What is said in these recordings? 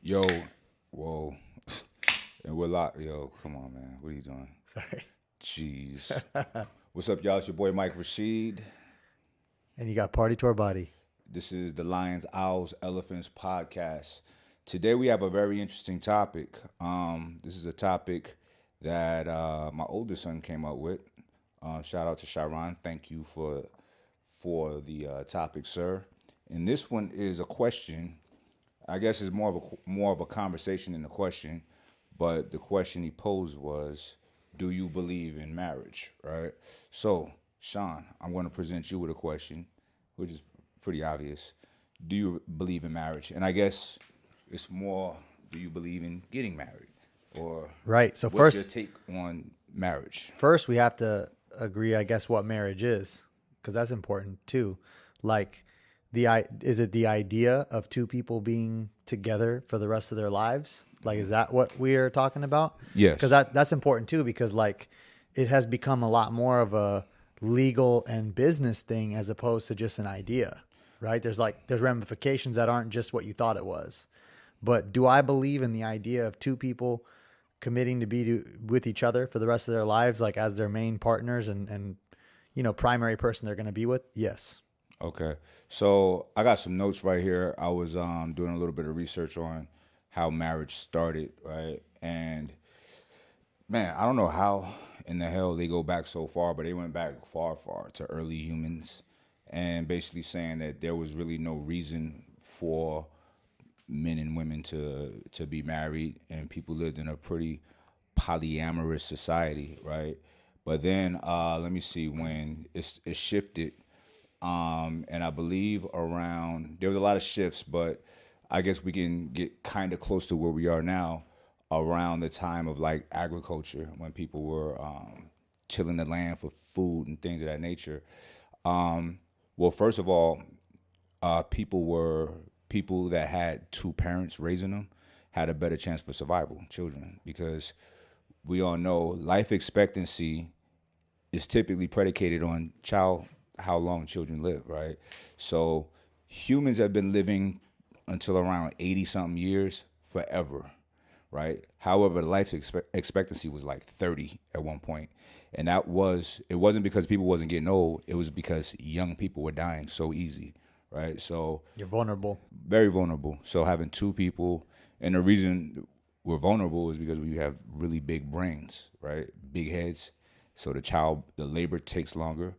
Yo, whoa. And we're locked. Yo, come on, man. What are you doing? Sorry. Jeez. What's up, y'all? It's your boy Mike Rashid. And you got Party to Our Body. This is the Lions, Owls, Elephants podcast. Today we have a very interesting topic. This is a topic that my oldest son came up with. Shout out to Sharon. Thank you for the topic, sir. And this one is a question. I guess it's more of a conversation than a question. But the question he posed was, do you believe in marriage? Right? So, Sean, I'm going to present you with a question, which is pretty obvious. Do you believe in marriage? And I guess it's more, do you believe in getting married? Or Right. So what's your first, take on marriage? first we have to agree, I guess, what marriage is, because that's important too. Like, is it the idea of two people being together for the rest of their lives? Like, is that what we are talking about? Yes. Because that's important too, because like it has become a lot more of a legal and business thing as opposed to just an idea, right? There's ramifications that aren't just what you thought it was. But do I believe in the idea of two people committing to with each other for the rest of their lives, like as their main partners and primary person they're going to be with? Yes. Okay. So I got some notes right here. I was doing a little bit of research on how marriage started, right? And man, I don't know how in the hell they go back so far, but they went back far, far to early humans and basically saying that there was really no reason for men and women to be married, and people lived in a pretty polyamorous society, right? But then let me see when it shifted, and I believe around there was a lot of shifts, but I guess we can get kind of close to where we are now around the time of like agriculture when people were tilling the land for food and things of that nature. Well, first of all, people that had two parents raising them had a better chance for survival, children, because we all know life expectancy is typically predicated on child how long children live, right? So humans have been living until around 80 something years forever, right? However, life expectancy was like 30 at one point. And it wasn't because people wasn't getting old, it was because young people were dying so easy, right? So You're vulnerable. very vulnerable. So having two people, and the reason we're vulnerable is because we have really big brains, right? Big heads. So the labor takes longer.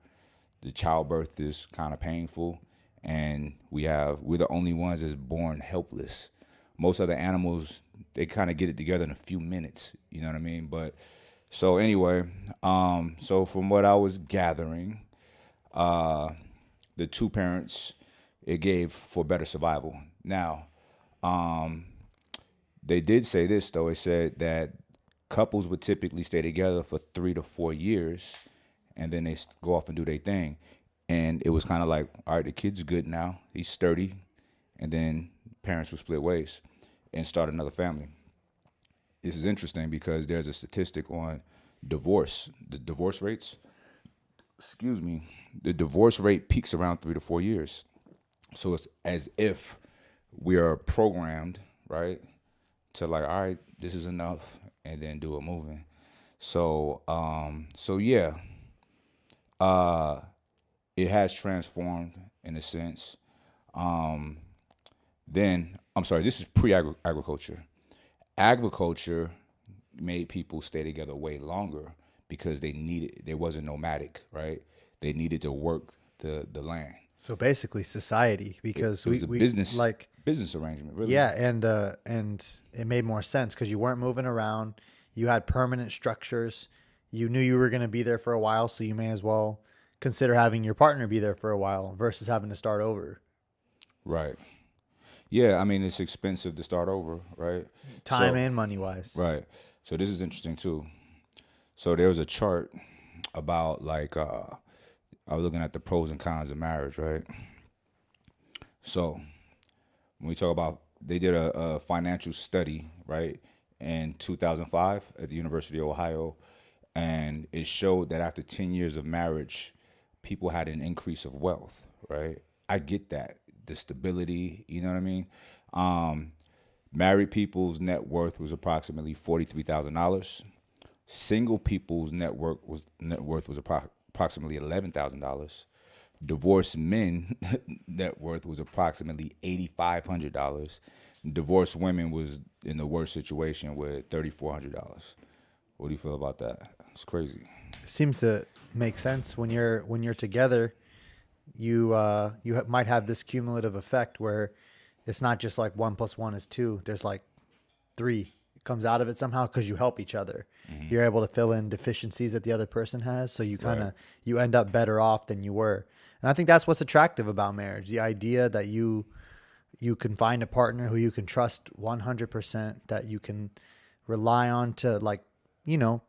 The childbirth is kind of painful, and we're the only ones that's born helpless. Most other animals, they kind of get it together in a few minutes. You know what I mean? But so anyway, so from what I was gathering, uh, the two parents, it gave for better survival. Now, um, they did say this though. It said that couples would typically stay together for 3 to 4 years, and then they go off and do their thing. And it was kind of like, all right, the kid's good now. He's sturdy, and then parents would split ways and start another family. This is interesting because there's a statistic on divorce, the divorce rates. Excuse me, the divorce rate peaks around 3 to 4 years. So it's as if we are programmed, right, to like, all right, this is enough, and then do a moving. So yeah, uh, it has transformed in a sense. Um, then I'm sorry, this is pre-agriculture. Agriculture made people stay together way longer because there wasn't nomadic, right? They needed to work the land. So basically society, because It was a we business like, business arrangement, really. yeah. And it made more sense because you weren't moving around. You had permanent structures. You knew you were going to be there for a while. So you may as well consider having your partner be there for a while versus having to start over. Right. Yeah, I mean it's expensive to start over, right? Time So and money wise. right. So this is interesting too. So there was a chart about like I was looking at the pros and cons of marriage, right? So when we talk about they did a financial study, right, in 2005 at the University of Ohio, and it showed that after 10 years of marriage, people had an increase of wealth, right? I get that. The stability, you know what I mean? Um, Married people's net worth was approximately $43,000. Single people's net worth was approximately $11,000. Divorced men net worth was approximately $8,500. Divorced women was in the worst situation with $3,400. What do you feel about that? It's crazy. Seems to make sense when you're together. You might have this cumulative effect where it's not just like 1+1 is 2. There's like 3. It comes out of it somehow because you help each other. You're able to fill in deficiencies that the other person has, so you kind of Right. you end up better off than you were. And I think that's what's attractive about marriage: the idea that you can find a partner who you can trust 100%, that you can rely on to, like,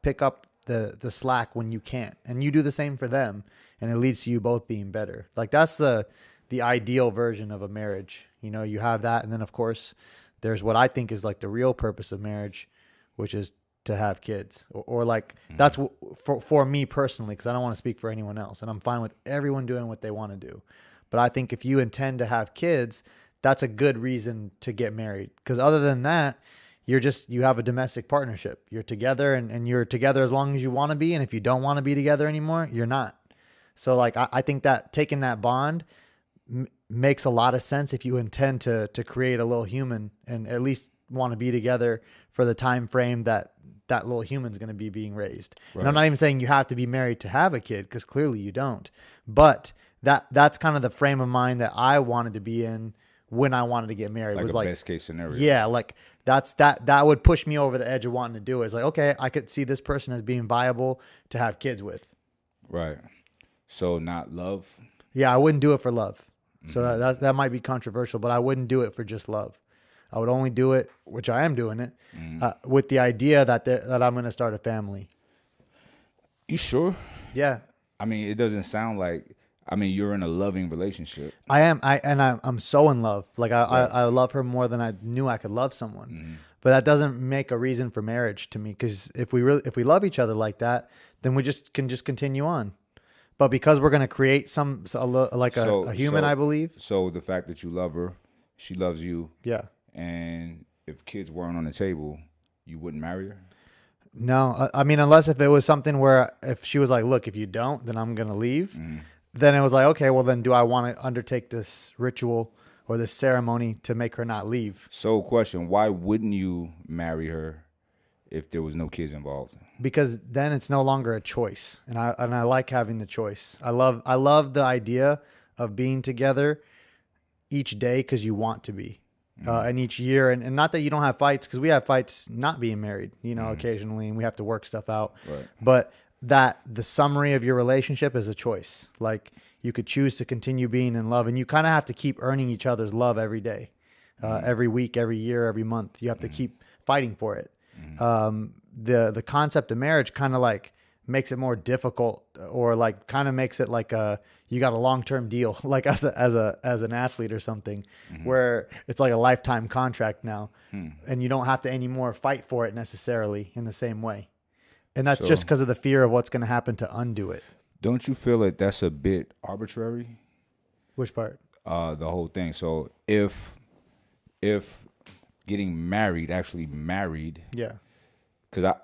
pick up the slack when you can't, and you do the same for them, and it leads to you both being better. Like, that's the ideal version of a marriage. You have that, and then of course there's what I think is like the real purpose of marriage, which is to have kids, or like that's for me personally, because I don't want to speak for anyone else, and I'm fine with everyone doing what they want to do. But I think if you intend to have kids, that's a good reason to get married. Because other than that, you have a domestic partnership. You're together, and you're together as long as you want to be. And if you don't want to be together anymore, you're not. So like, I think that taking that bond makes a lot of sense if you intend to create a little human, and at least want to be together for the time frame that little human's going to be being raised. Right. And I'm not even saying you have to be married to have a kid, because clearly you don't. But that's kind of the frame of mind that I wanted to be in when I wanted to get married. Like was a like best case scenario. Yeah, like that would push me over the edge of wanting to do it. It's like, okay, I could see this person as being viable to have kids with. Right. So not love. Yeah, I wouldn't do it for love. So that might be controversial, but I wouldn't do it for just love. I would only do it, which I am doing it, with the idea that I'm going to start a family. You sure? Yeah, I mean, it doesn't sound like. I mean, you're in a loving relationship. I am. I'm so in love. Like I love her more than I knew I could love someone. But that doesn't make a reason for marriage to me. Because if we love each other like that, then we can continue on. But because we're going to create a human, I believe. So the fact that you love her, she loves you. Yeah. And if kids weren't on the table, you wouldn't marry her? No, I mean, unless if it was something where if she was like, look, if you don't, then I'm going to leave. Then it was like, okay, well then do I want to undertake this ritual or this ceremony to make her not leave? So question, why wouldn't you marry her if there was no kids involved? Because then it's no longer a choice. And I like having the choice. I love the idea of being together each day because you want to be. And each year, and not that you don't have fights, because we have fights not being married, occasionally, and we have to work stuff out. Right. But that the summary of your relationship is a choice. Like, you could choose to continue being in love, and you kind of have to keep earning each other's love every day, every week, every year, every month. You have to keep fighting for it. The concept of marriage kind of like makes it more difficult, or like kind of makes it like you got a long-term deal, like as an athlete or something, where it's like a lifetime contract now, and you don't have to anymore fight for it necessarily in the same way. And that's just because of the fear of what's going to happen to undo it. Don't you feel like that's a bit arbitrary? Which part? The whole thing. So if getting married, actually married, Yeah. because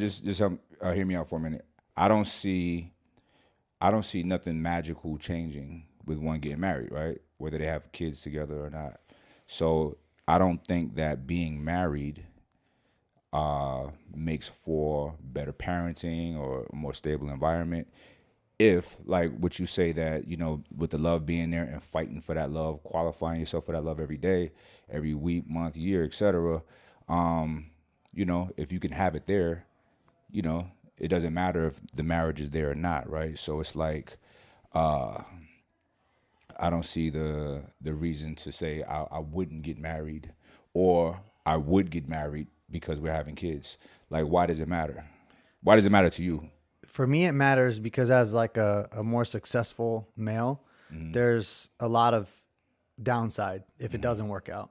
just hear me out for a minute. I don't see nothing magical changing with one getting married, right? Whether they have kids together or not. So I don't think that being married makes for better parenting or a more stable environment. If, like what you say, that, with the love being there and fighting for that love, qualifying yourself for that love every day, every week, month, year, etc. If you can have it there, it doesn't matter if the marriage is there or not, right? So it's like, I don't see the reason to say I wouldn't get married, or I would get married because we're having kids. Like, why does it matter? Why does it matter to you? For me, it matters because as like a more successful male, there's a lot of downside if it doesn't work out.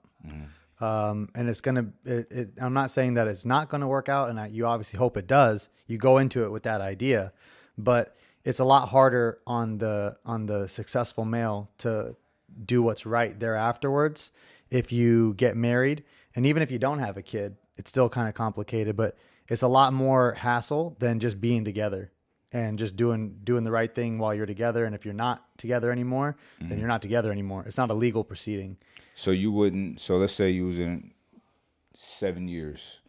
And it's I'm not saying that it's not going to work out, and you obviously hope it does. You go into it with that idea, but it's a lot harder on the successful male to do what's right there afterwards if you get married, and even if you don't have a kid, it's still kind of complicated, but it's a lot more hassle than just being together and just doing the right thing while you're together. And if you're not together anymore, then you're not together anymore. It's not a legal proceeding. So you wouldn't. So let's say you was in 7 years,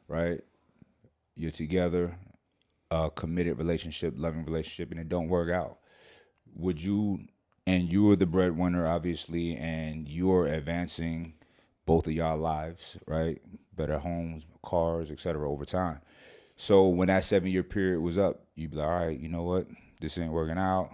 right? You're together, a committed relationship, loving relationship, and it don't work out. Would you? And you were the breadwinner, obviously, and you're advancing both of y'all lives, right? Better homes, cars, etc. over time. So when that 7 year period was up, you'd be like, all right, you know what? This ain't working out.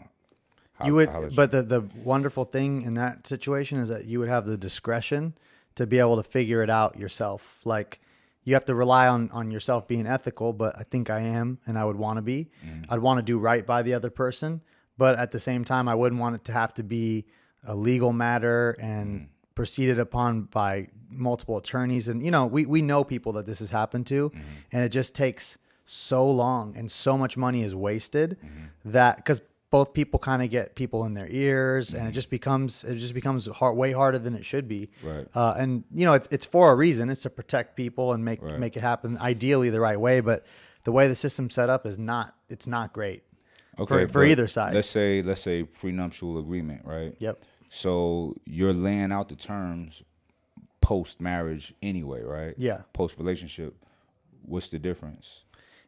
You would, but the wonderful thing in that situation is that you would have the discretion to be able to figure it out yourself. Like, you have to rely on yourself being ethical, but I think I am, and I would want to be. I'd want to do right by the other person, but at the same time, I wouldn't want it to have to be a legal matter and proceeded upon by multiple attorneys. And, you know, we know people that this has happened to, and it just takes so long and so much money is wasted that, because both people kind of get people in their ears, and it just becomes way harder than it should be. Right. And you know, it's for a reason. It's to protect people and make it happen ideally the right way. But the way the system's set up is not. It's not great. Okay, for either side. Let's say prenuptial agreement, right? Yep. So you're laying out the terms post marriage anyway, right? Yeah. Post relationship. What's the difference?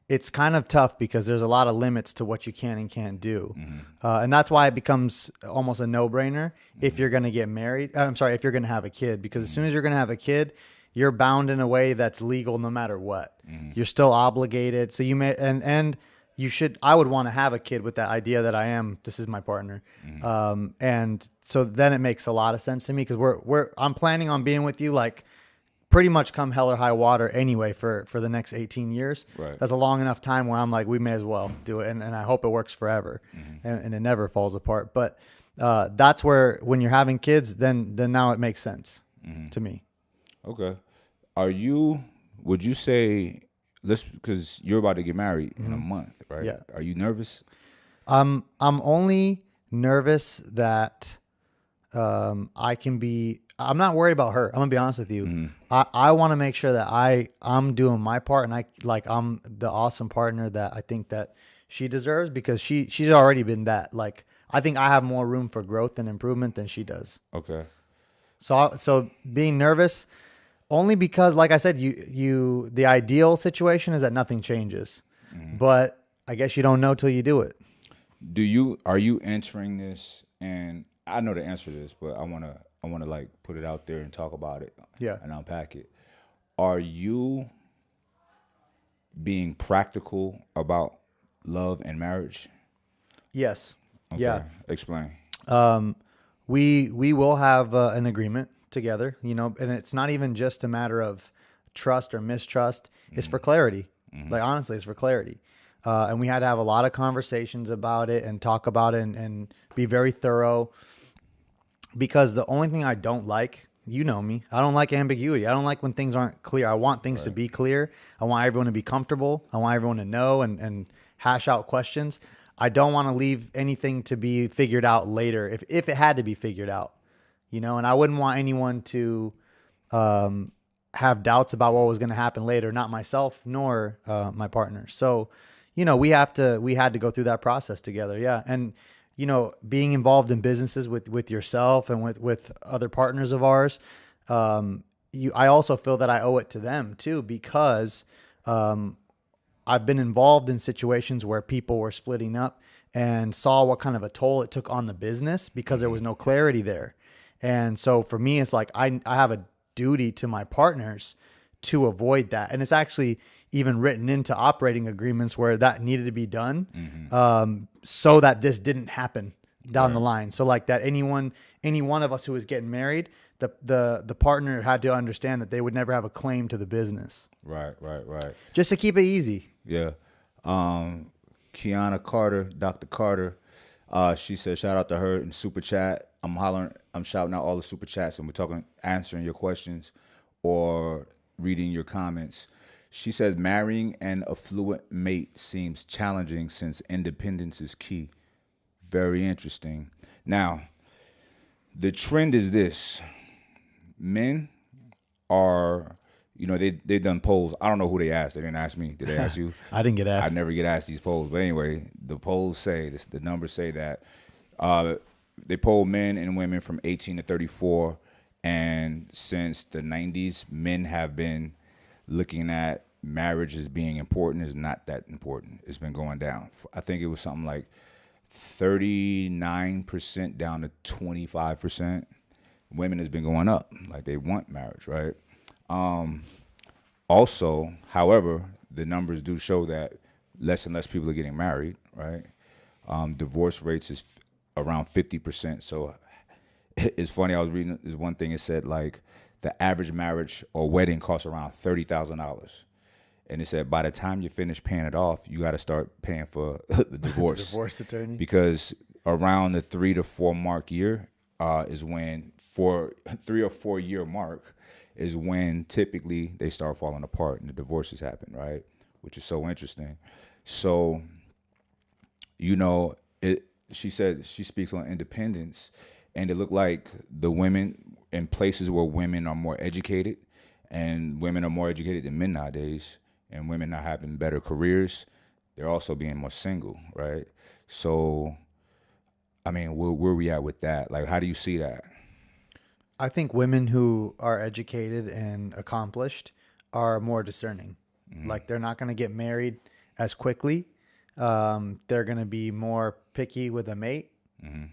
It's kind of tough because there's a lot of limits to what you can and can't do. And that's why it becomes almost a no-brainer if you're going to get married. I'm sorry, if you're going to have a kid, because as soon as you're going to have a kid, you're bound in a way that's legal no matter what. You're still obligated. So you may, and you should, I would want to have a kid with that idea that this is my partner. And so then it makes a lot of sense to me, because I'm planning on being with you like pretty much come hell or high water anyway for the next 18 years. Right. That's a long enough time where I'm like, we may as well do it. And I hope it works forever and it never falls apart. But that's where, when you're having kids, then now it makes sense to me. Okay. Would you say, because you're about to get married in a month, right? Yeah. Are you nervous? I'm only nervous that I'm not worried about her. I'm gonna be honest with you. I want to make sure that I'm doing my part, and I'm the awesome partner that I think that she deserves, because she's already been that. Like, I think I have more room for growth and improvement than she does. Okay. So being nervous only because, like I said, the ideal situation is that nothing changes, but I guess you don't know till you do it. Are you entering this? And I know the answer to this, but I want to like put it out there and talk about it. Yeah. And unpack it. Are you being practical about love and marriage? Yes. Okay. Yeah. Explain. We will have an agreement together, you know, and it's not even just a matter of trust or mistrust. It's for clarity. Like, honestly, it's for clarity. And we had to have a lot of conversations about it and talk about it and be very thorough, because the only thing I don't like, you know me, I don't like ambiguity. I don't like when things aren't clear. I want things to be clear. I want everyone to be comfortable. I want everyone to know and hash out questions. I don't want to leave anything to be figured out later if it had to be figured out, you know, and I wouldn't want anyone to have doubts about what was going to happen later, not myself nor my partner. So, you know, we had to go through that process together. Yeah. And, you know, being involved in businesses with yourself and with other partners of ours, I also feel that I owe it to them too, because I've been involved in situations where people were splitting up and saw what kind of a toll it took on the business because there was no clarity there. And so for me, it's like I have a duty to my partners to avoid that. And it's actually even written into operating agreements where that needed to be done, so that this didn't happen down the line. So like that any one of us who was getting married, the partner had to understand that they would never have a claim to the business. Right. Just to keep it easy. Yeah. Kiana Carter, Dr. Carter, she said, shout out to her in super chat. I'm shouting out all the super chats, and we're answering your questions or reading your comments. She says, marrying an affluent mate seems challenging since independence is key. Very interesting. Now, the trend is this. men are, they've done polls. I don't know who they asked. They didn't ask me. Did they ask you? I didn't get I asked. never get asked these polls. But anyway, the polls say this. The numbers say that they poll men and women from 18 to 34, and since the 90s, men have been looking at marriage as being important. Is not that important. It's been going down. I think it was something like 39% down to 25%. Women has been going up. Like they want marriage, right? Also, however, the numbers do show that less and less people are getting married, right? Divorce rates is around 50%. So it's funny. I was reading this one thing. It said like the average marriage or wedding costs around $30,000. And it said by the time you finish paying it off, you got to start paying for the divorce. Divorce attorney. Because around the 3 to 4 mark year is when, for 3 or 4 year mark, is when typically they start falling apart and the divorces happen, right? Which is so interesting. So, she said she speaks on independence, and it looked like the women in places where women are more educated, and women are more educated than men nowadays, and women are having better careers, they're also being more single, right? So, I mean, where we at with that? Like, how do you see that? I think women who are educated and accomplished are more discerning. Like they're not going to get married as quickly. They're going to be more picky with a mate.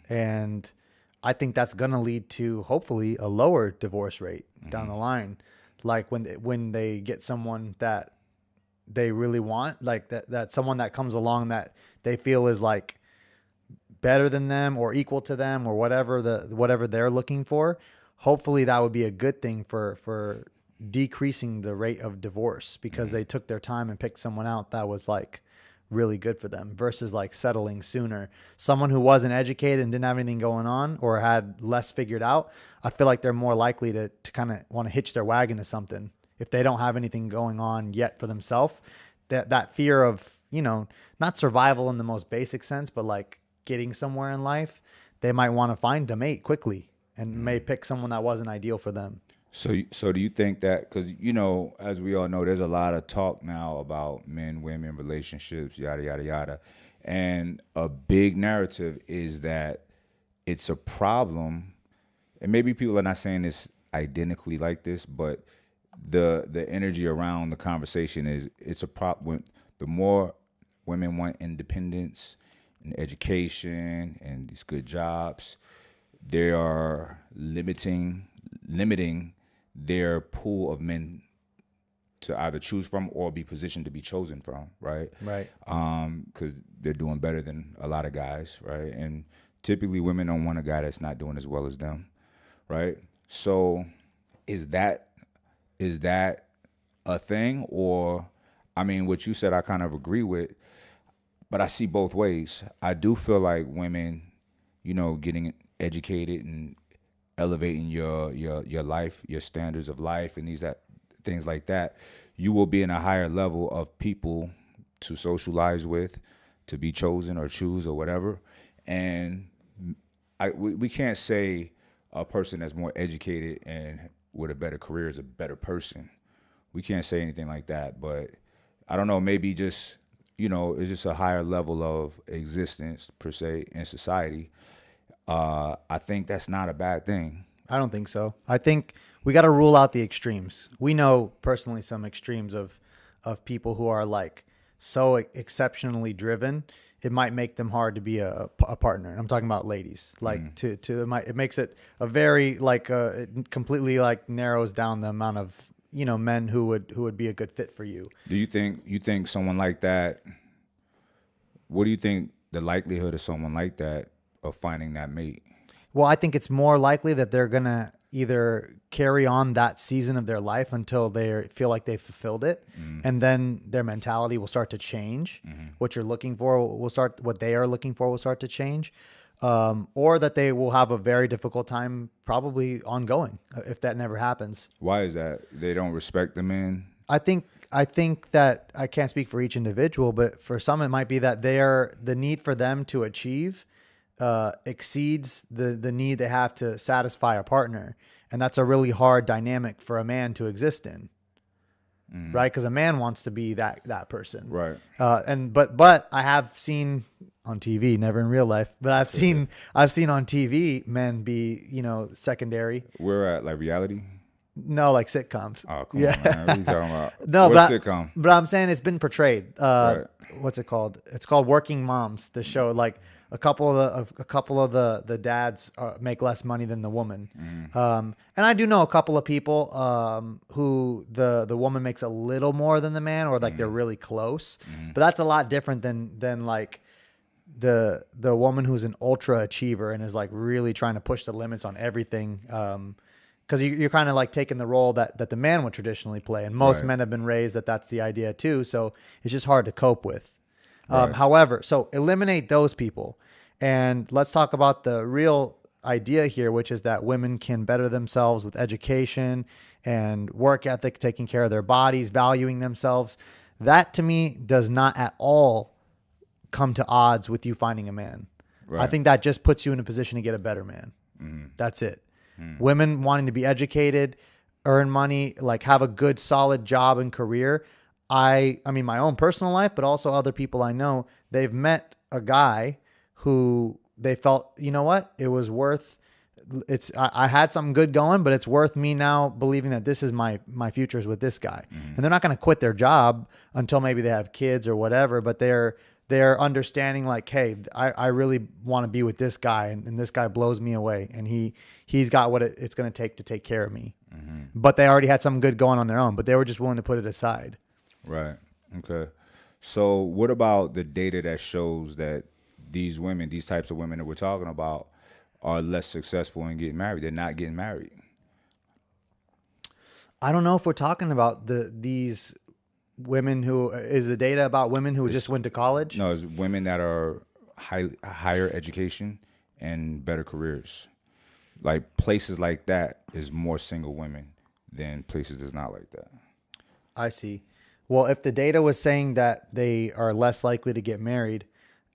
And I think that's going to lead to hopefully a lower divorce rate down the line. Like when they get someone that they really want, like that someone that comes along that they feel is like better than them or equal to them or whatever they're looking for. Hopefully that would be a good thing for decreasing the rate of divorce because they took their time and picked someone out that was like really good for them versus like settling sooner. Someone who wasn't educated and didn't have anything going on or had less figured out, I feel like they're more likely to kind of want to hitch their wagon to something if they don't have anything going on yet for themselves. That fear of, not survival in the most basic sense, but like getting somewhere in life, they might want to find a mate quickly and may pick someone that wasn't ideal for them. So do you think that, because, as we all know, there's a lot of talk now about men, women, relationships, yada, yada, yada. And a big narrative is that it's a problem. And maybe people are not saying this identically like this, but the energy around the conversation is it's a problem. The more women want independence and education and these good jobs, they are limiting their pool of men to either choose from or be positioned to be chosen from, right? Right. Because they're doing better than a lot of guys, right? And typically women don't want a guy that's not doing as well as them, right? So is that a thing? Or, I mean, what you said I kind of agree with, but I see both ways. I do feel like women, getting educated and elevating your life, your standards of life, and things like that, you will be in a higher level of people to socialize with, to be chosen or choose or whatever. And we can't say a person that's more educated and with a better career is a better person. We can't say anything like that. But I don't know, maybe just, it's just a higher level of existence per se in society. I think that's not a bad thing. I don't think so. I think we got to rule out the extremes. We know personally some extremes of people who are like so exceptionally driven. It might make them hard to be a partner. I'm talking about ladies. Like it makes it a very like it completely like narrows down the amount of men who would be a good fit for you. Do you think someone like that? What do you think the likelihood of someone like that of finding that mate? Well, I think it's more likely that they're going to either carry on that season of their life until they feel like they fulfilled it. And then their mentality will start to change. What you're looking for what they are looking for will start to change. Or that they will have a very difficult time probably ongoing if that never happens. Why is that? They don't respect the men? I think that I can't speak for each individual, but for some it might be that the need for them to achieve exceeds the need they have to satisfy a partner. And that's a really hard dynamic for a man to exist in. Right, because a man wants to be that person, Right. But I have seen on TV, never in real life, but I've seen on TV men be secondary. We're at like reality. No, like sitcoms. Oh, come on, man. What are you talking about? No, What's sitcom? but I'm saying it's been portrayed. Right. What's it called? It's called Working Moms. The show, like a couple of the dads make less money than the woman. And I do know a couple of people who the woman makes a little more than the man, or like they're really close. But that's a lot different than like the woman who's an ultra achiever and is like really trying to push the limits on everything. Because you're kind of like taking the role that the man would traditionally play. And most men have been raised that's the idea too. So it's just hard to cope with. However, so eliminate those people. And let's talk about the real idea here, which is that women can better themselves with education and work ethic, taking care of their bodies, valuing themselves. That to me does not at all come to odds with you finding a man. Right. I think that just puts you in a position to get a better man. That's it. Women wanting to be educated, earn money, like have a good, solid job and career. I mean, my own personal life, but also other people I know, they've met a guy who they felt, you know what, it was worth, I had something good going, but it's worth me now believing that this is my future's with this guy. And they're not going to quit their job until maybe they have kids or whatever, but they're understanding like, hey, I really want to be with this guy, and this guy blows me away, and he's got what it's going to take care of me. But they already had something good going on their own, but they were just willing to put it aside. Right. Okay. So what about the data that shows that these types of women that we're talking about, are less successful in getting married? They're not getting married. I don't know if we're talking about these women who is the data about women who just went to college. No, it's women that are higher education and better careers. Like places like that is more single women than places that's not like that. I see. Well, if the data was saying that they are less likely to get married,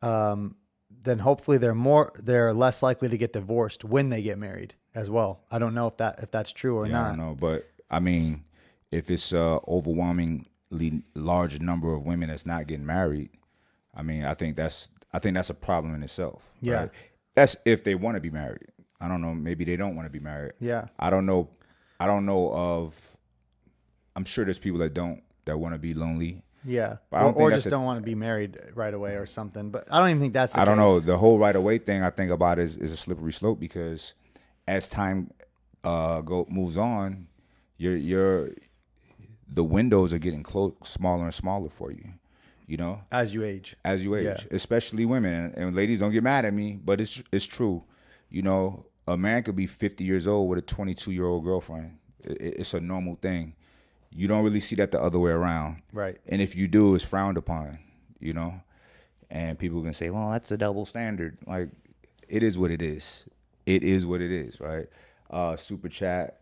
then hopefully they're less likely to get divorced when they get married as well. I don't know if that's true or not. I don't know, but I mean, if it's a overwhelmingly large number of women that's not getting married, I mean, I think that's a problem in itself. Yeah, right? That's if they want to be married. I don't know. Maybe they don't want to be married. Yeah, I don't know of. I'm sure there's people that want to be lonely. Yeah, or just don't want to be married right away or something. But I don't even think that's the I don't case. know. The whole right away thing I think about is a slippery slope, because as time moves on, the windows are getting smaller and smaller for you. You know, as you age, yeah. Especially women, and ladies, don't get mad at me, but it's true. You know, a man could be 50 years old with a 22-year-old girlfriend. It's a normal thing. You don't really see that the other way around. Right. And if you do, it's frowned upon, you know? And people can say, well, that's a double standard. Like, it is what it is. It is what it is, right? Super chat,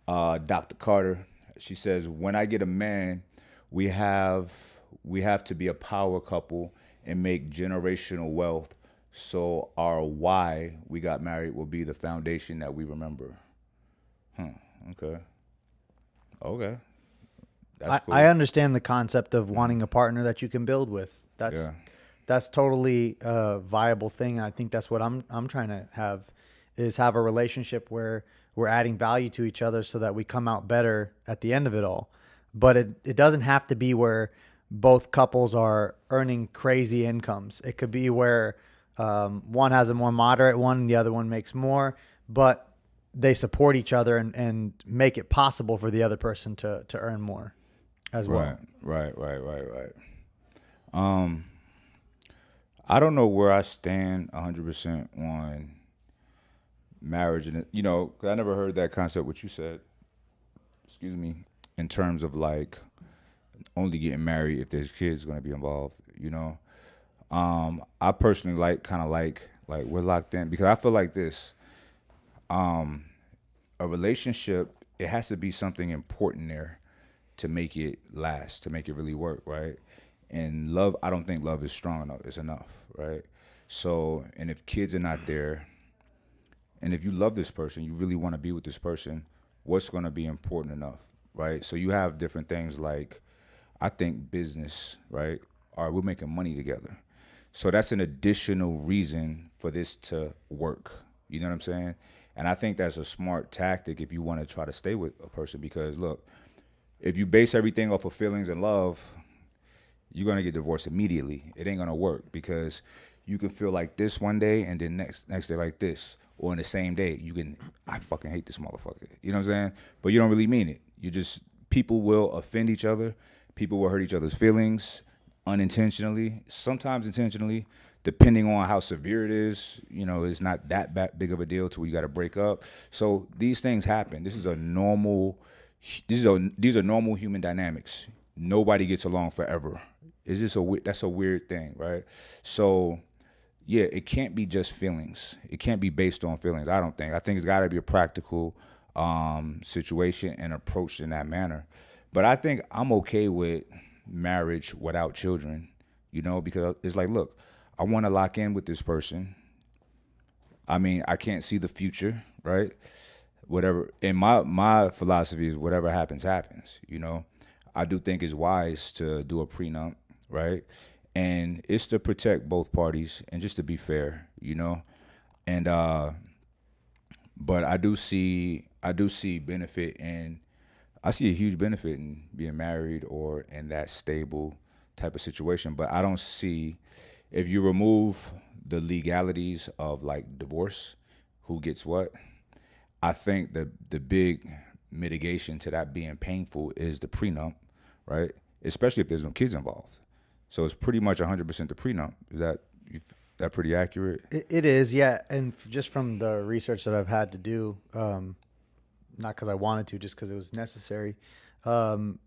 Dr. Carter, she says, when I get a man, we have to be a power couple and make generational wealth. So our why we got married will be the foundation that we remember. Okay. That's cool. I understand the concept of wanting a partner that you can build with. That's totally a viable thing. I think that's what I'm trying to have a relationship where we're adding value to each other so that we come out better at the end of it all. But it doesn't have to be where both couples are earning crazy incomes. It could be where one has a more moderate one and the other one makes more, but they support each other and make it possible for the other person to earn more as well. Right. I don't know where I stand 100% on marriage, and you know, 'cause I never heard that concept what you said. Excuse me, in terms of like only getting married if there's kids going to be involved. You know, I personally like we're locked in, because I feel like this. A relationship, it has to be something important there to make it last, to make it really work, right? And love, I don't think love is strong enough. It's enough, right? So, and if kids are not there, and if you love this person, you really want to be with this person, what's going to be important enough, right? So you have different things like, I think business, right? All right, we're making money together. So that's an additional reason for this to work. You know what I'm saying? And I think that's a smart tactic if you want to try to stay with a person, because look, if you base everything off of feelings and love, you're going to get divorced immediately. It ain't going to work, because you can feel like this one day and then next day like this, or in the same day you can, I fucking hate this motherfucker. You know what I'm saying? But you don't really mean it. You just, people will offend each other. People will hurt each other's feelings unintentionally, sometimes intentionally, depending on how severe it is. You know, it's not that big of a deal to where you got to break up. So these things happen. These are normal human dynamics. Nobody gets along forever. It's just that's a weird thing, right? So yeah, it can't be just feelings. It can't be based on feelings, I don't think. I think it's got to be a practical situation and approached in that manner. But I think I'm okay with marriage without children, you know, because it's like, look, I want to lock in with this person. I mean, I can't see the future, right? Whatever. And my philosophy is whatever happens, happens, you know. I do think it's wise to do a prenup, right? And it's to protect both parties and just to be fair, you know. And but I do see benefit in, I see a huge benefit in being married or in that stable type of situation. But I don't see, if you remove the legalities of like divorce, who gets what, I think the big mitigation to that being painful is the prenup, right? Especially if there's no kids involved. So it's pretty much 100% the prenup. Is that pretty accurate? It is, yeah. And just from the research that I've had to do, not because I wanted to, just because it was necessary. You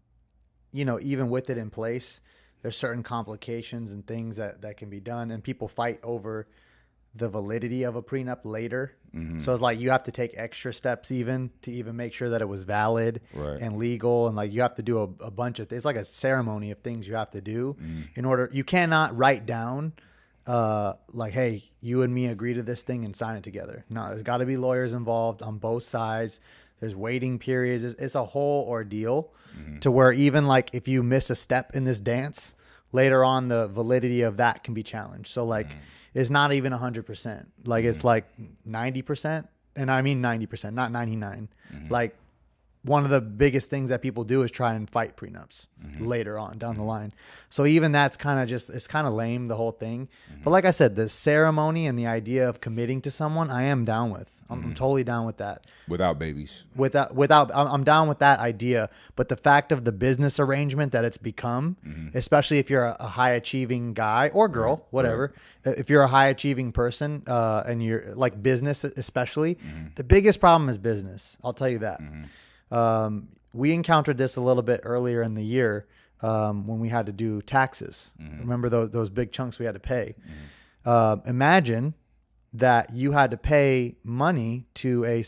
know, even with it in place, there's certain complications and things that can be done, and people fight over the validity of a prenup later. Mm-hmm. So it's like you have to take extra steps even to even make sure that it was valid and legal, and like you have to do a bunch of things. It's like a ceremony of things you have to do in order. You cannot write down like, hey, you and me agree to this thing and sign it together. No, there's got to be lawyers involved on both sides. There's waiting periods. It's a whole ordeal to where even like if you miss a step in this dance, later on the validity of that can be challenged. So like it's not even 100%. Like it's like 90%. And I mean 90%, not 99. Like one of the biggest things that people do is try and fight prenups later on down the line. So even that's kind of just, it's kind of lame, the whole thing. But like I said, the ceremony and the idea of committing to someone, I am down with. I'm totally down with that. Without babies. I'm down with that idea. But the fact of the business arrangement that it's become, especially if you're a high achieving guy or girl, whatever, if you're a high achieving person and you're like business, especially, the biggest problem is business. I'll tell you that. We encountered this a little bit earlier in the year when we had to do taxes. Remember those big chunks we had to pay. Imagine that you had to pay money to a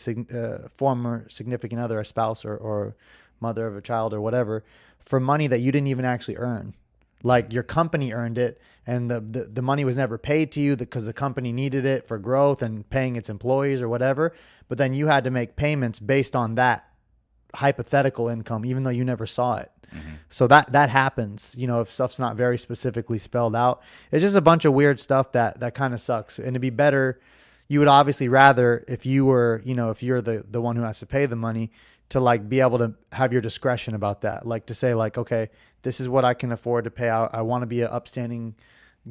former significant other, a spouse or mother of a child or whatever, for money that you didn't even actually earn. Like your company earned it, and the money was never paid to you because the company needed it for growth and paying its employees or whatever. But then you had to make payments based on that hypothetical income, even though you never saw it. So that happens, you know, if stuff's not very specifically spelled out. It's just a bunch of weird stuff that kind of sucks. And it'd be better, you would obviously rather, if you were, you know, if you're the one who has to pay the money, to like be able to have your discretion about that. Like to say like, okay, this is what I can afford to pay out. I want to be an upstanding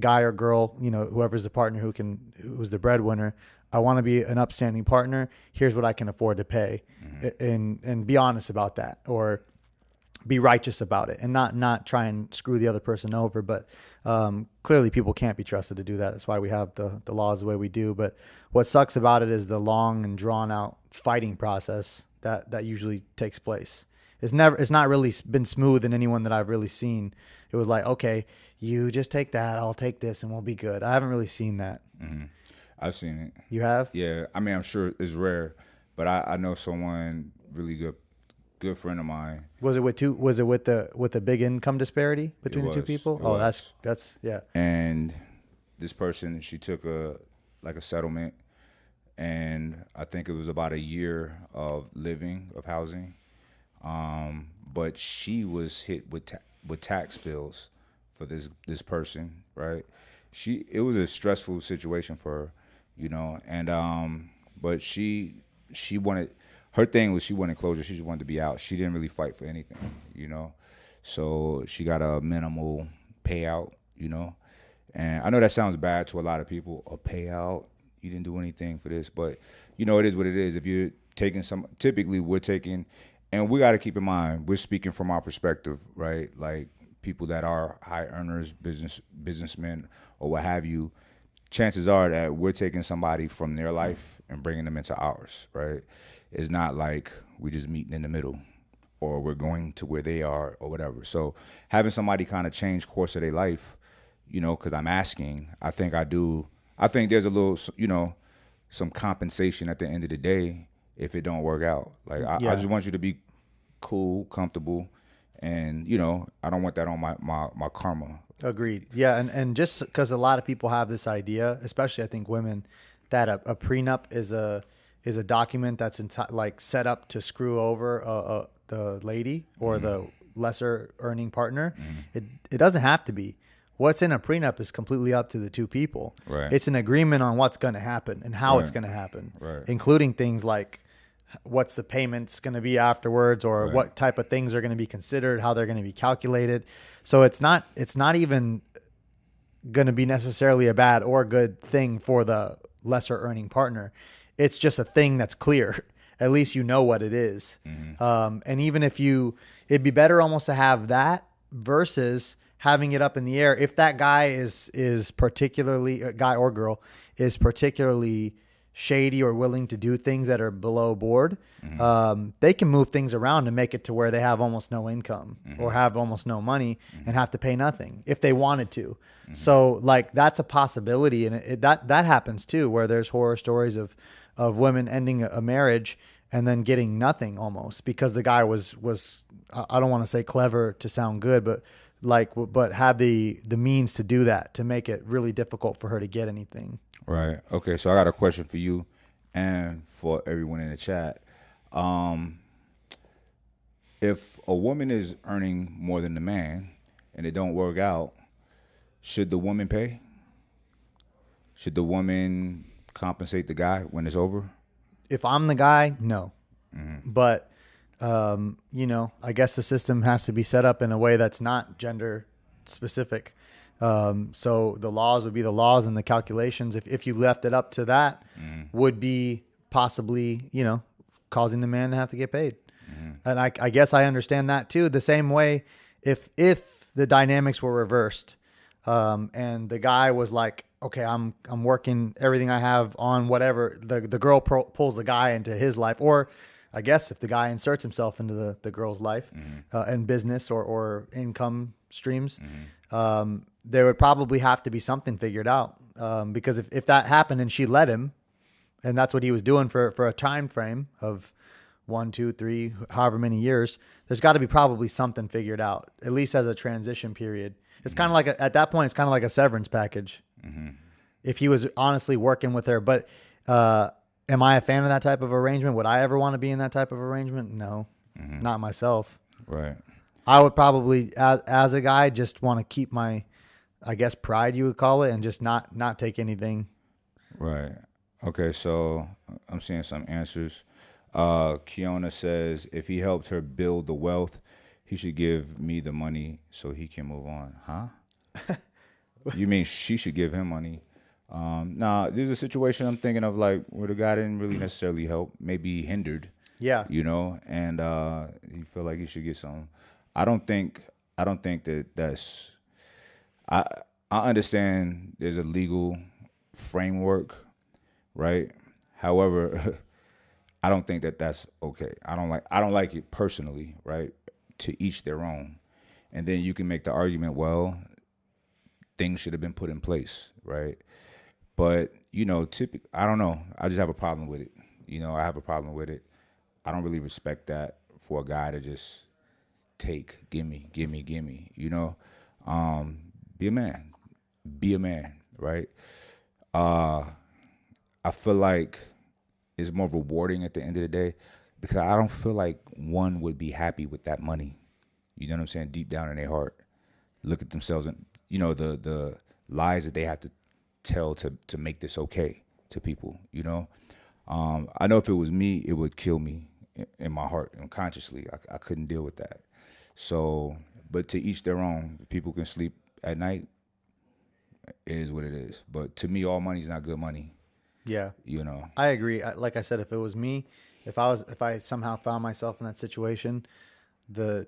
guy or girl, you know, whoever's the partner who's the breadwinner. I want to be an upstanding partner. Here's what I can afford to pay, and be honest about that, or be righteous about it, and not try and screw the other person over. But clearly people can't be trusted to do that. That's why we have the laws the way we do. But what sucks about it is the long and drawn out fighting process that usually takes place. It's not really been smooth in anyone that I've really seen. It was like, okay, you just take that, I'll take this, and we'll be good. I haven't really seen that. I've seen it. You have? Yeah. I mean, I'm sure it's rare, but I know someone really good friend of mine. Was it with the big income disparity between the two people? Oh, that's yeah. And this person, she took a settlement, and I think it was about a year of living of housing. But she was hit with with tax bills for this person, right? It was a stressful situation for her, and but she wanted, her thing was she wanted closure. She just wanted to be out. She didn't really fight for anything, So she got a minimal payout, And I know that sounds bad to a lot of people. A payout, you didn't do anything for this, but it is what it is. If you're taking typically we're taking, and we got to keep in mind, we're speaking from our perspective, right? Like people that are high earners, businessmen, or what have you. Chances are that we're taking somebody from their life and bringing them into ours, right? It's not like we're just meeting in the middle, or we're going to where they are, or whatever. So having somebody kind of change course of their life, because I'm asking, I think I do. I think there's a little, some compensation at the end of the day if it don't work out. Like I just want you to be cool, comfortable, and I don't want that on my karma. Agreed. Yeah, and just because a lot of people have this idea, especially I think women, that a prenup is a document that's like set up to screw over the lady or the lesser earning partner. It doesn't have to be. What's in a prenup is completely up to the two people. Right. It's an agreement on what's going to happen and how it's going to happen, including things like what's the payments going to be afterwards, or what type of things are going to be considered, how they're going to be calculated. So it's not even going to be necessarily a bad or good thing for the lesser earning partner. It's just a thing that's clear. At least you know what it is. And even if it'd be better almost to have that versus having it up in the air. If that guy is particularly, guy or girl, is particularly shady or willing to do things that are below board, they can move things around and make it to where they have almost no income or have almost no money and have to pay nothing if they wanted to. So like that's a possibility, and that happens too, where there's horror stories of women ending a marriage and then getting nothing almost because the guy was I don't want to say clever to sound good, but had the means to do that, to make it really difficult for her to get anything. Right. Okay. So I got a question for you and for everyone in the chat. If a woman is earning more than the man and it don't work out, should the woman pay? Should the woman compensate the guy when it's over? If I'm the guy, no. But, I guess the system has to be set up in a way that's not gender specific. So the laws would be the laws, and the calculations, if you left it up to that, would be possibly, causing the man to have to get paid. And I guess I understand that too. The same way, if the dynamics were reversed, and the guy was like, okay, I'm working everything I have on whatever, the girl pulls the guy into his life, or I guess if the guy inserts himself into the girl's life, and business or income streams, there would probably have to be something figured out. Because if that happened and she let him, and that's what he was doing for a time frame of 1, 2, 3, however many years, there's got to be probably something figured out, at least as a transition period. It's kind of like at that point, it's kind of like a severance package. If he was honestly working with her. But am I a fan of that type of arrangement? Would I ever want to be in that type of arrangement? No, not myself. Right. I would probably, as a guy, just want to keep my, I guess, pride, you would call it, and just not take anything. Right. Okay, so I'm seeing some answers. Kiona says, if he helped her build the wealth, he should give me the money so he can move on. Huh? You mean she should give him money? Nah, there's a situation I'm thinking of, like, where the guy didn't really necessarily help, maybe hindered. Yeah. And you feel like he should get some. I don't think that's. I understand there's a legal framework, right? However, I don't think that's okay. I don't like it personally, right? To each their own. And then you can make the argument, well, things should have been put in place, right? But, typically, I don't know. I just have a problem with it. I have a problem with it. I don't really respect that for a guy to just take, gimme. Be a man, right? I feel like is more rewarding at the end of the day, because I don't feel like one would be happy with that money. You know what I'm saying? Deep down in their heart, look at themselves and the lies that they have to tell to make this okay to people. I know if it was me, it would kill me in my heart and consciously. I couldn't deal with that. So, but to each their own. People can sleep at night. It is what it is. But to me, all money is not good money. Yeah, You know. I agree. Like I said, if it was me, if I somehow found myself in that situation, the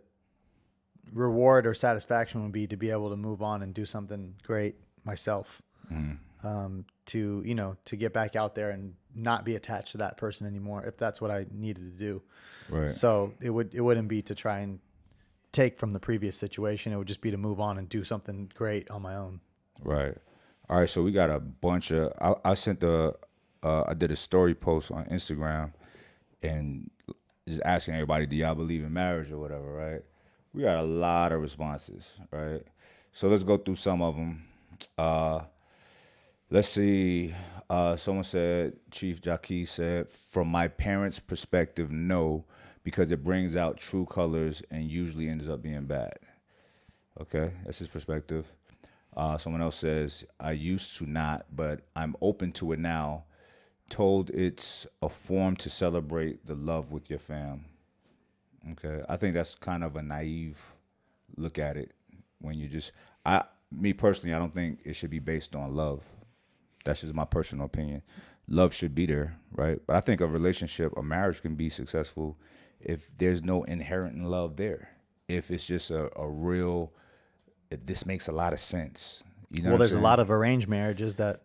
reward or satisfaction would be to be able to move on and do something great myself. To get back out there and not be attached to that person anymore, if that's what I needed to do. Right. So it wouldn't be to try and take from the previous situation. It would just be to move on and do something great on my own. Right. All right. So we got a bunch of. I did a story post on Instagram, and just asking everybody, do y'all believe in marriage or whatever, right? We got a lot of responses, right? So let's go through some of them. Let's see. Someone said, Chief Jackie said, from my parents' perspective, no, because it brings out true colors and usually ends up being bad. Okay, that's his perspective. Someone else says, I used to not, but I'm open to it now. Told it's a form to celebrate the love with your fam. Okay, I think that's kind of a naive look at it. When you just, me personally, I don't think it should be based on love. That's just my personal opinion. Love should be there, right? But I think a relationship, a marriage can be successful if there's no inherent love there. If it's just a real, if this makes a lot of sense. Well, there's a lot of arranged marriages that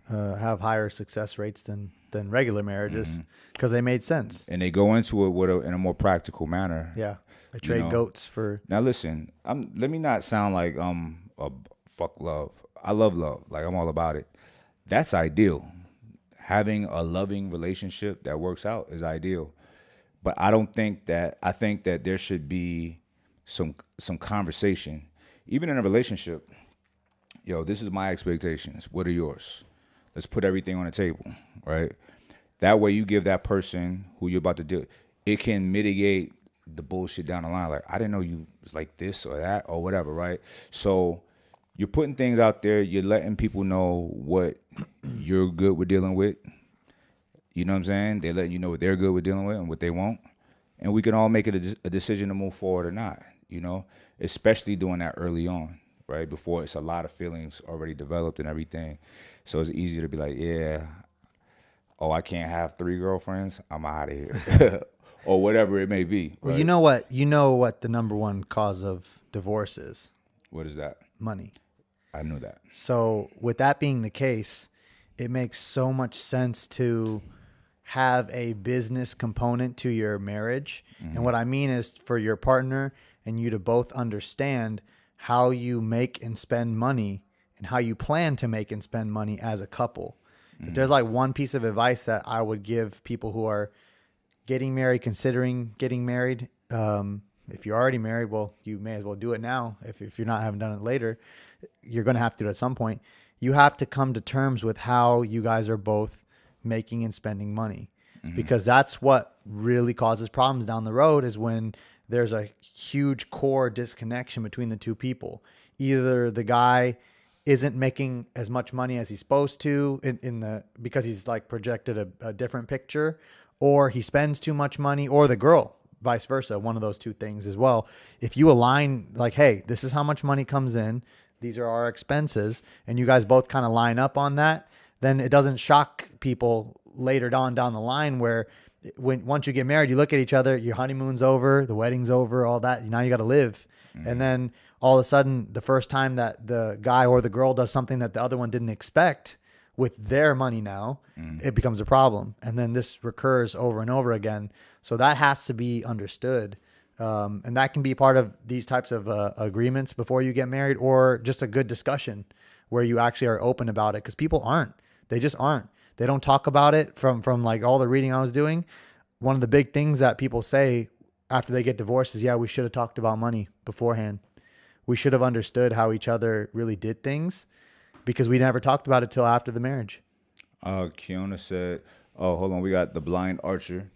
have higher success rates than regular marriages because they made sense. And they go into it in a more practical manner. Yeah. They trade goats for. Now listen, let me not sound like a fuck love. I love love. Like, I'm all about it. That's ideal. Having a loving relationship that works out is ideal. But I think that there should be some conversation. Even in a relationship, this is my expectations. What are yours? Let's put everything on the table, right? That way you give that person who you're about to do, it can mitigate the bullshit down the line. Like, I didn't know you was like this or that or whatever, right? So you're putting things out there. You're letting people know what you're good with dealing with. You know what I'm saying? They're letting you know what they're good with dealing with and what they won't. And we can all make it a decision to move forward or not, especially doing that early on, right? Before it's a lot of feelings already developed and everything. So it's easier to be like, yeah, I can't have 3 girlfriends. I'm out of here. Or whatever it may be. Right? Well, you know what the number one cause of divorce is? What is that? Money. I knew that. So with that being the case, it makes so much sense to have a business component to your marriage. And what I mean is for your partner and you to both understand how you make and spend money and how you plan to make and spend money as a couple. If there's like one piece of advice that I would give people who are getting married, considering getting married, if you're already married, well, you may as well do it now. If you're not haven't done it later, you're going to have to do it at some point. You have to come to terms with how you guys are both making and spending money, because that's what really causes problems down the road, is when there's a huge core disconnection between the two people. Either the guy isn't making as much money as he's supposed to because he's like projected a different picture, or he spends too much money, or the girl, vice versa, one of those two things as well. If you align like, hey, this is how much money comes in, these are our expenses, and you guys both kind of line up on that, then it doesn't shock people later down the line where once you get married, you look at each other, your honeymoon's over, the wedding's over, all that. Now you got to live. And then all of a sudden, the first time that the guy or the girl does something that the other one didn't expect with their money now, it becomes a problem. And then this recurs over and over again. So that has to be understood. And that can be part of these types of agreements before you get married, or just a good discussion where you actually are open about it. Because people aren't. They just aren't. They don't talk about it. From like all the reading I was doing, one of the big things that people say after they get divorced is, yeah, we should have talked about money beforehand. We should have understood how each other really did things, because we never talked about it till after the marriage. Kiona said, Oh, hold on. We got the Blind Archer.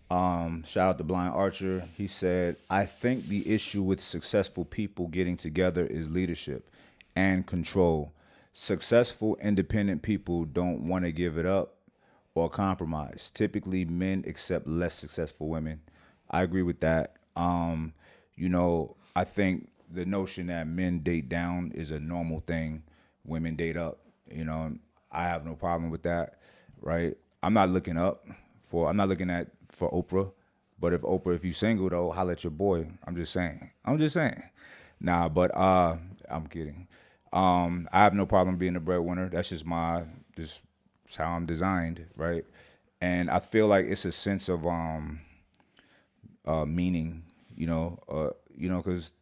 Shout out to Blind Archer. He said, I think the issue with successful people getting together is leadership and control. Successful, independent people don't want to give it up or compromise. Typically, men accept less successful women. I agree with that. I think the notion that men date down is a normal thing. Women date up. I have no problem with that, right? I'm not looking at for Oprah, but if you single though, holla at your boy. I'm just saying. Nah, but I'm kidding. I have no problem being a breadwinner. That's just how I'm designed, right? And I feel like it's a sense of meaning, because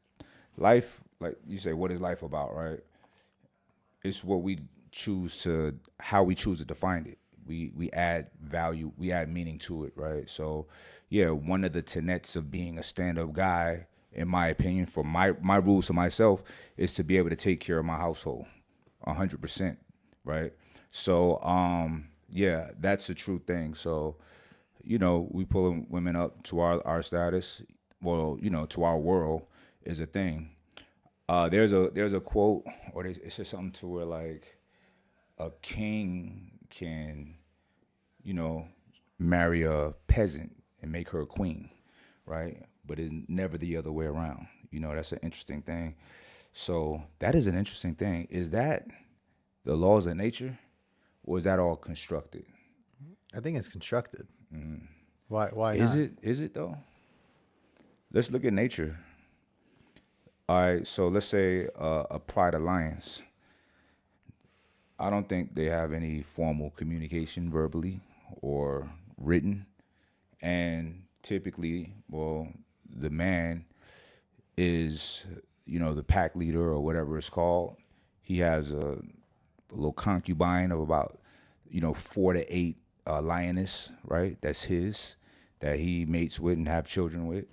life, like you say, what is life about, right? It's what we how we choose to define it. We add value, we add meaning to it, right? So, yeah, one of the tenets of being a stand-up guy, in my opinion, for my rules to myself, is to be able to take care of my household, 100%, right? So, yeah, that's a true thing. So, we pulling women up to our status, well, to our world is a thing. There's a quote, or it says something to where like a king can, marry a peasant and make her a queen, right? But it's never the other way around. That's an interesting thing. So that is an interesting thing. Is that the laws of nature, or is that all constructed? I think it's constructed. Why Is not? it? Is it though? Let's look at nature. All right. So let's say a pride alliance. I don't think they have any formal communication verbally or written. And typically, well, the man is, the pack leader or whatever it's called. He has a little concubine of about, 4 to 8 lioness, right? That's his, that he mates with and have children with.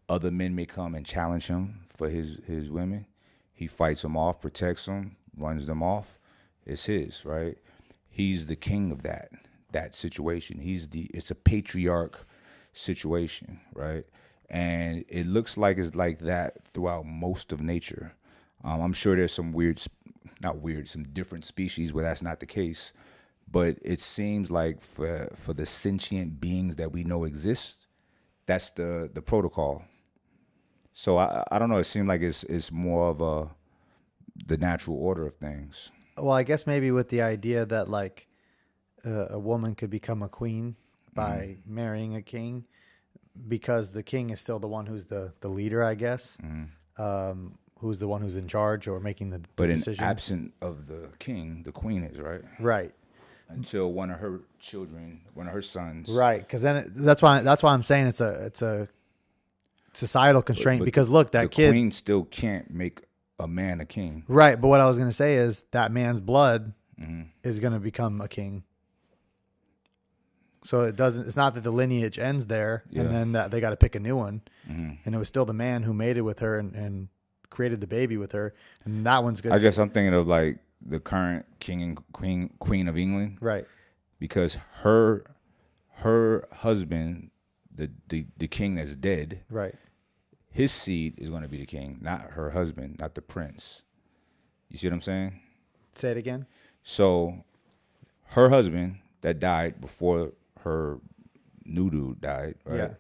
Other men may come and challenge him for his women. He fights them off, protects them, runs them off. It's his, right? He's the king of that situation. It's a patriarch situation, right? And it looks like it's like that throughout most of nature. I'm sure there's some some different species where that's not the case, but it seems like for the sentient beings that we know exist, that's the protocol. So I don't know. It seemed like it's more of the natural order of things. Well, I guess maybe with the idea that like a woman could become a queen by marrying a king, because the king is still the one who's the leader, I guess. Who's the one who's in charge or making the But in decision. absent of the king, the queen is, right? Right. Until one of her sons. Right. Because then that's why I'm saying it's a societal constraint. But because look, that the kid. queen still can't make a man a king. Right. But what I was going to say is that man's blood is going to become a king. So it's not that the lineage ends there and then that they got to pick a new one. And it was still the man who mated with her and created the baby with her. And that one's good. I guess I'm thinking of like the current king and queen of England. Right. Because her husband, the king that's dead. Right. His seed is going to be the king, not her husband, not the prince. You see what I'm saying? Say it again. So her husband that died before her new dude died, right? Yeah.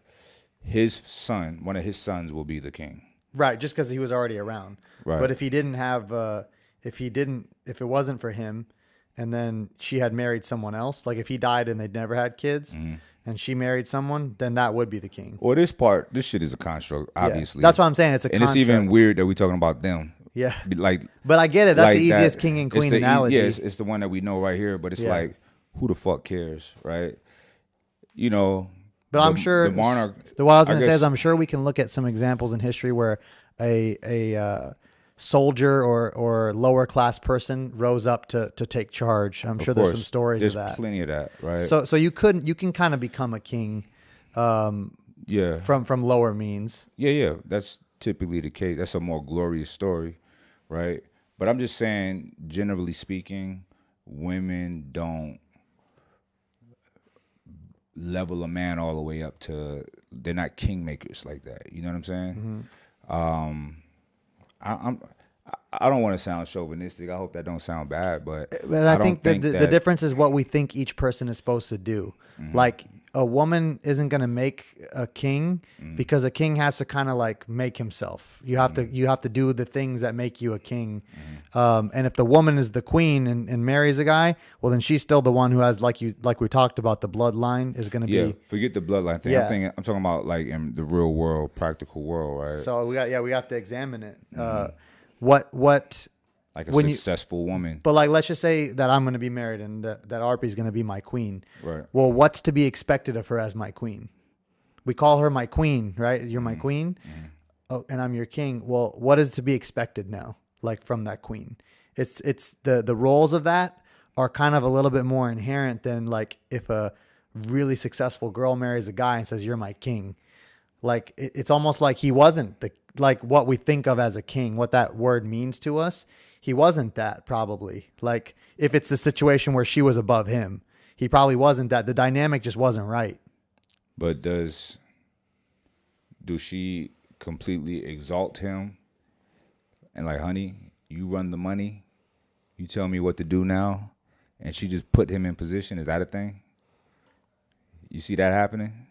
His son, one of his sons will be the king. Right. Just because he was already around. Right. But if he didn't have, if it wasn't for him and then she had married someone else, like if he died and they'd never had kids and she married someone, then that would be the king. Well, this shit is a construct, obviously. Yeah. That's what I'm saying. It's a and construct. It's even weird that we're talking about them. Yeah. Like, but I get it. That's like the easiest king and queen analogy. Yeah, it's the one that we know right here, but it's like, who the fuck cares, right? But I'm sure the monarch. What I was going to say is I'm sure we can look at some examples in history where a soldier or lower class person rose up to take charge. I'm sure there's some stories of that. There's plenty of that, right? So you can kind of become a king from lower means. Yeah. That's typically the case. That's a more glorious story, right? But I'm just saying, generally speaking, women don't level a man all the way up to, they're not kingmakers like that. You know what I'm saying? I'm I don't want to sound chauvinistic. I hope that don't sound bad, but I I don't think think the that. difference is what we think each person is supposed to do. Like a woman isn't going to make a king because a king has to kind of like make himself. You have to do the things that make you a king. And if the woman is the queen and marries a guy, well, then she's still the one who has, like we talked about, the bloodline is going to Yeah, be. forget the bloodline thing. Yeah. I'm talking about like in the real world, practical world, right? So we have to examine it. What Like a when you- successful woman, But like, let's just say that I'm going to be married and that Arpy is going to be my queen. right? Well, what's to be expected of her as my queen? We call her my queen, right? You're my queen. Oh, and I'm your king. Well, what is to be expected now? Like from that queen, it's the roles of that are kind of a little bit more inherent than like if a really successful girl marries a guy and says, "You're my king." Like it's almost like he wasn't like what we think of as a king, what that word means to us. He wasn't that, probably. Like if it's the situation where she was above him, he probably wasn't that. The dynamic just wasn't right. But do she completely exalt him and like, honey, you run the money, you tell me what to do now, and she just put him in position? Is that a thing? You see that happening?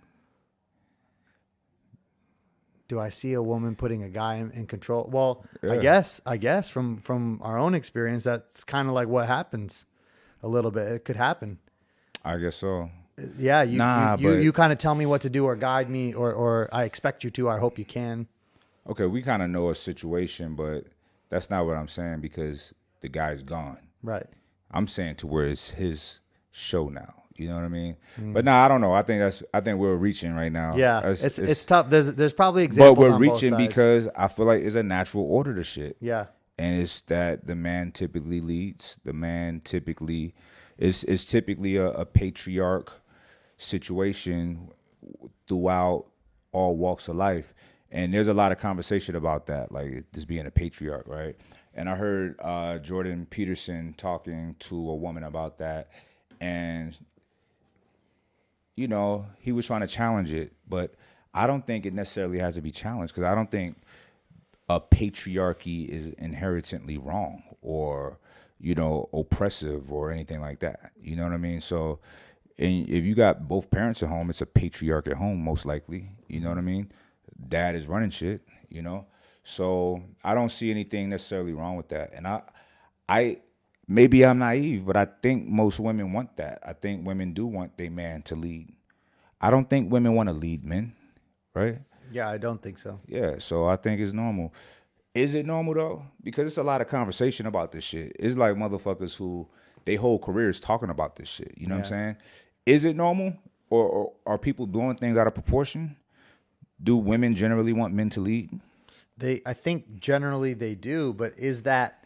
Do I see a woman putting a guy in control? Well, Yeah. I guess from our own experience, that's kind of like what happens a little bit. It could happen. I guess so. Yeah. But You kind of tell me what to do or guide me or I expect you to, I hope you can. okay, we kind of know a situation, but that's not what I'm saying because the guy's gone. Right. I'm saying to where it's his show now. You know what I mean? But I don't know. I think we're reaching right now. Yeah. It's tough. There's probably examples. But we're on both reaching sides. because I feel like it's a natural order to shit. Yeah. And it's that the man typically leads. The man typically is typically a patriarch situation throughout all walks of life. And there's a lot of conversation about that, like this being a patriarch, right? And I heard Jordan Peterson talking to a woman about that, and you know, he was trying to challenge it, but I don't think it necessarily has to be challenged because I don't think a patriarchy is inherently wrong or, you know, oppressive or anything like that. You know what I mean? So and if you got both parents at home, it's a patriarch at home, most likely. You know what I mean? Dad is running shit, you know? So I don't see anything necessarily wrong with that. And I maybe I'm naive, but I think most women want that. I think women do want their man to lead. I don't think women want to lead men, right? Yeah, I don't think so. Yeah, so I think it's normal. Is it normal though? Because it's a lot of conversation about this shit. It's like motherfuckers who they whole careers talking about this shit. You know what I'm saying? Is it normal, or are people blowing things out of proportion? Do women generally want men to lead? I think generally they do, but is that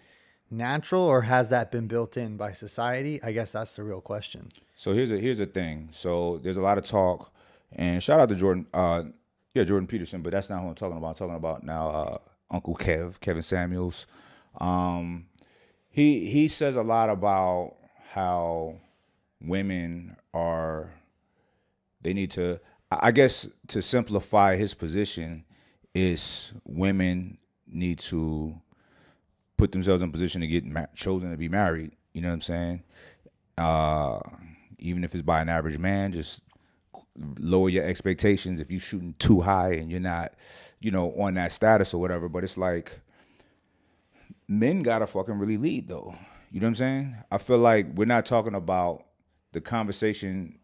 natural or has that been built in by society? I guess that's the real question. So here's a thing. So there's a lot of talk, and shout out to Jordan, Jordan Peterson, but that's not who I'm talking about. I'm talking about now Uncle Kevin Samuels. He says a lot about how women they need to, I guess to simplify his position, is women need to put themselves in position to get chosen to be married. You know what I'm saying? Even if it's by an average man, just lower your expectations if you're shooting too high and you're not, you know, on that status or whatever. But it's like men gotta fucking really lead though. You know what I'm saying? I feel like we're not talking about the conversation.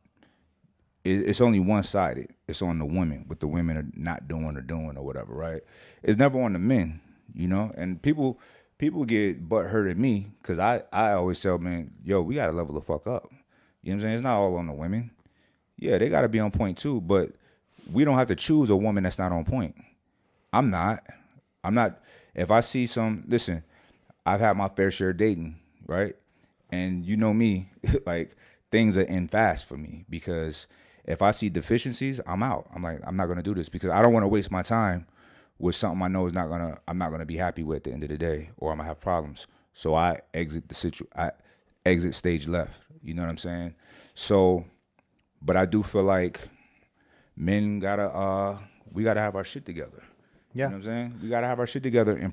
It's only one-sided. It's on the women, what the women are not doing or whatever, right? It's never on the men, you know? And people get butt hurt at me because I always tell men, yo, we got to level the fuck up. You know what I'm saying? It's not all on the women. Yeah, they got to be on point too, but we don't have to choose a woman that's not on point. I'm not. If I see listen, I've had my fair share of dating, right? And you know me, like things are in fast for me because if I see deficiencies, I'm out. I'm like, I'm not going to do this because I don't want to waste my time with something I know I'm not going to be happy with at the end of the day, or I'm going to have problems. So I exit stage left. You know what I'm saying? So But I do feel like men we gotta have our shit together. You Yeah. know what I'm saying? We gotta have our shit together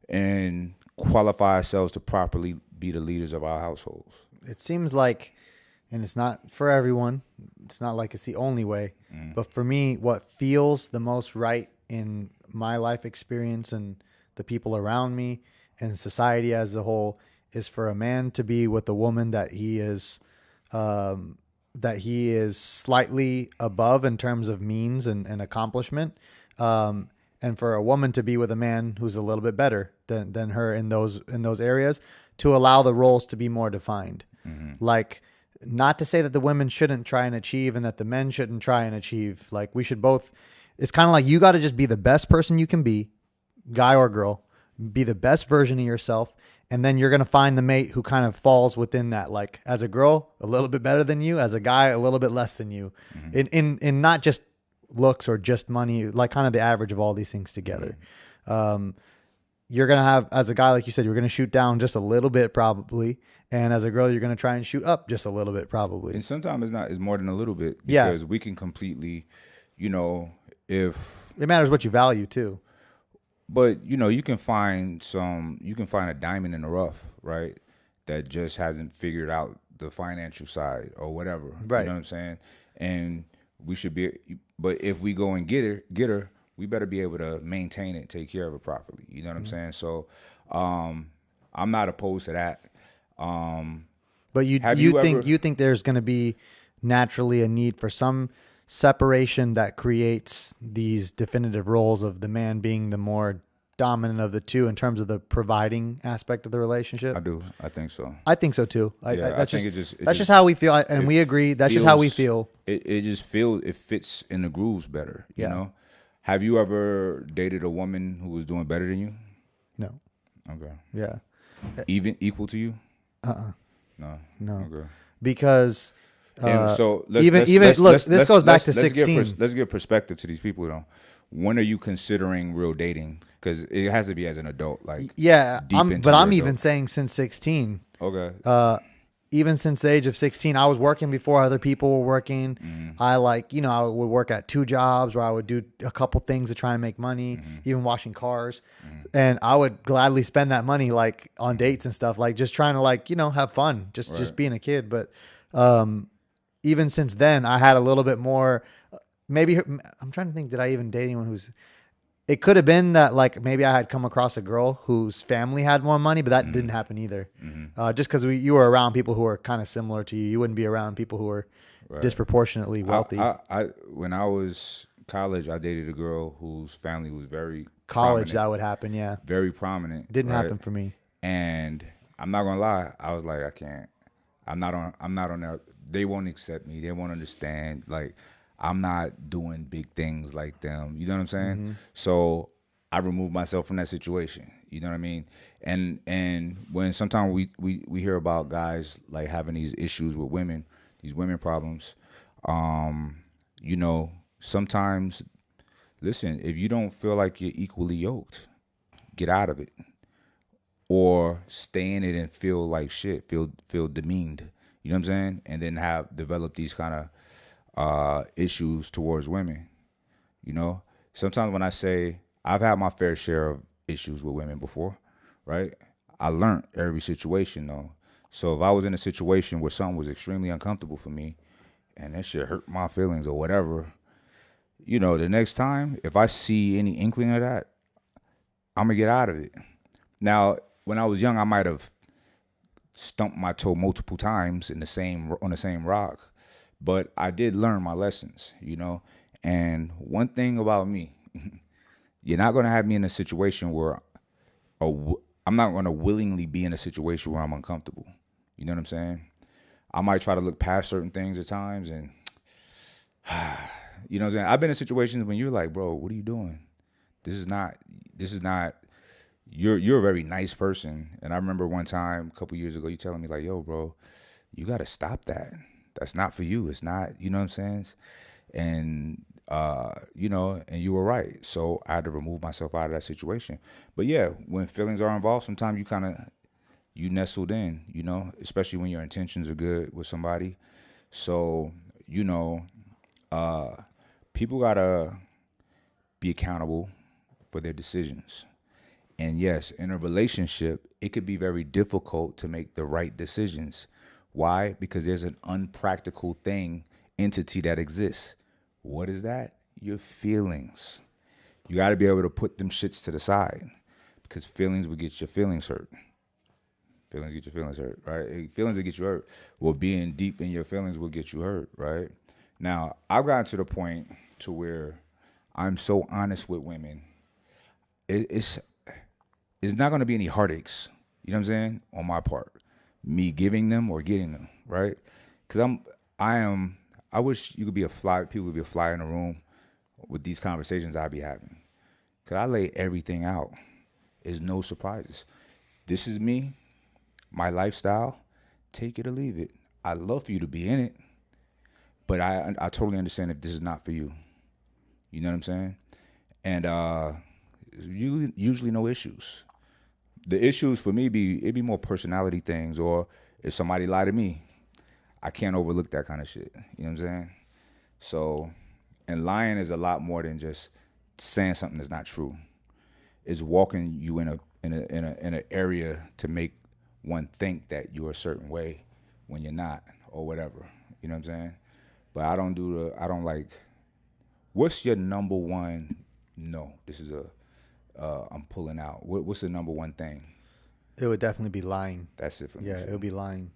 and qualify ourselves to properly be the leaders of our households. It seems like, and it's not for everyone, it's not like it's the only way, but for me, what feels the most right in my life experience and the people around me and society as a whole is for a man to be with a woman that he is slightly above in terms of means and accomplishment. And for a woman to be with a man who's a little bit better than her in those areas, to allow the roles to be more defined. Like, not to say that the women shouldn't try and achieve and that the men shouldn't try and achieve. Like, we should both. It's kind of like you got to just be the best person you can be, guy or girl, be the best version of yourself. And then you're going to find the mate who kind of falls within that. Like, as a girl, a little bit better than you, as a guy, a little bit less than you, in not just looks or just money, like kind of the average of all these things together. You're going to have, as a guy, like you said, you're going to shoot down just a little bit probably. And as a girl, you're going to try and shoot up just a little bit probably. And sometimes it's more than a little bit, Yeah. because we can completely, if It matters what you value too. but you can find a diamond in the rough, right? That just hasn't figured out the financial side or whatever. Right. You know what I'm saying? And we should be, but if we go and get her, we better be able to maintain it, take care of it properly. You know what I'm saying? So, I'm not opposed to that. But you think there's going to be naturally a need for some separation that creates these definitive roles of the man being the more dominant of the two in terms of the providing aspect of the relationship? I do. I think so. I think so too. That's think just how we feel, and we agree. That's just how we feel. It just feels, it fits in the grooves better. You Yeah. know. Have you ever dated a woman who was doing better than you? No. Okay. Yeah. Even equal to you? No. Okay. Because And so this goes back to 16. Let's give perspective to these people though. When are you considering real dating? Because it has to be as an adult, like Yeah, deep into but I'm your even adult. saying since 16. Okay. Even since the age of 16, I was working before other people were working. Mm-hmm. I would work at 2 jobs, or I would do a couple things to try and make money, Mm-hmm. even washing cars. And I would gladly spend that money like on dates and stuff, like just trying to have fun, just being a kid. But even since then, I had a little bit more. Maybe I'm trying to think. Did I even date anyone who's? It could have been that like maybe I had come across a girl whose family had more money, but that didn't happen either. Just because you were around people who were kind of similar to you, you wouldn't be around people who were disproportionately wealthy. When I was college, I dated a girl whose family was very College, prominent, that would happen. Yeah, very prominent. didn't right? happen for me. And I'm not gonna lie, I was like, I can't. I'm not on there. They won't accept me. They won't understand. Like, I'm not doing big things like them. You know what I'm saying? So I removed myself from that situation. You know what I mean? And when sometimes we hear about guys like having these issues with women, these women problems, sometimes, listen, if you don't feel like you're equally yoked, get out of it. Or stay in it and feel like shit, feel demeaned. You know what I'm saying? And then develop these kind of issues towards women. Sometimes when I say I've had my fair share of issues with women before, right? I learned every situation though. So if I was in a situation where something was extremely uncomfortable for me and that shit hurt my feelings or whatever, the next time, if I see any inkling of that, I'm gonna get out of it. Now, when I was young, I might have stumped my toe multiple times on the same rock, but I did learn my lessons, And one thing about me, you're not gonna have me in a situation where I'm not gonna willingly be in a situation where I'm uncomfortable. You know what I'm saying? I might try to look past certain things at times, and you know what I'm saying? I've been in situations when you're like, bro, what are you doing? This is not. You're a very nice person. And I remember one time, a couple years ago, you telling me like, yo, bro, you got to stop that. That's not for you. It's not, you know what I'm saying? And, and you were right. So I had to remove myself out of that situation. But yeah, when feelings are involved, sometimes you nestled in, especially when your intentions are good with somebody. So you know, people gotta be accountable for their decisions. And yes, in a relationship, it could be very difficult to make the right decisions. Why? Because there's an unpractical entity that exists. What is that? Your feelings. You got to be able to put them shits to the side because feelings will get your feelings hurt. Feelings get your feelings hurt, right? Feelings will get you hurt. Well, being deep in your feelings will get you hurt, right? Now, I've gotten to the point to where I'm so honest with women. It's not going to be any heartaches. You know what I'm saying? On my part, me giving them or getting them, right? Because I wish you could be people would be a fly in the room with these conversations I be having. Because I lay everything out. There's no surprises. This is me, my lifestyle. Take it or leave it. I love for you to be in it, but I totally understand if this is not for you. You know what I'm saying? And usually no issues. The issues for me it'd be more personality things, or if somebody lie to me, I can't overlook that kind of shit. You know what I'm saying? So, and lying is a lot more than just saying something that's not true. It's walking you in an area to make one think that you're a certain way when you're not, or whatever. You know what I'm saying? But I don't like. What's your number one? No, this is I'm pulling out. What's the number one thing? It would definitely be lying. That's it for me. Yeah, it would be lying.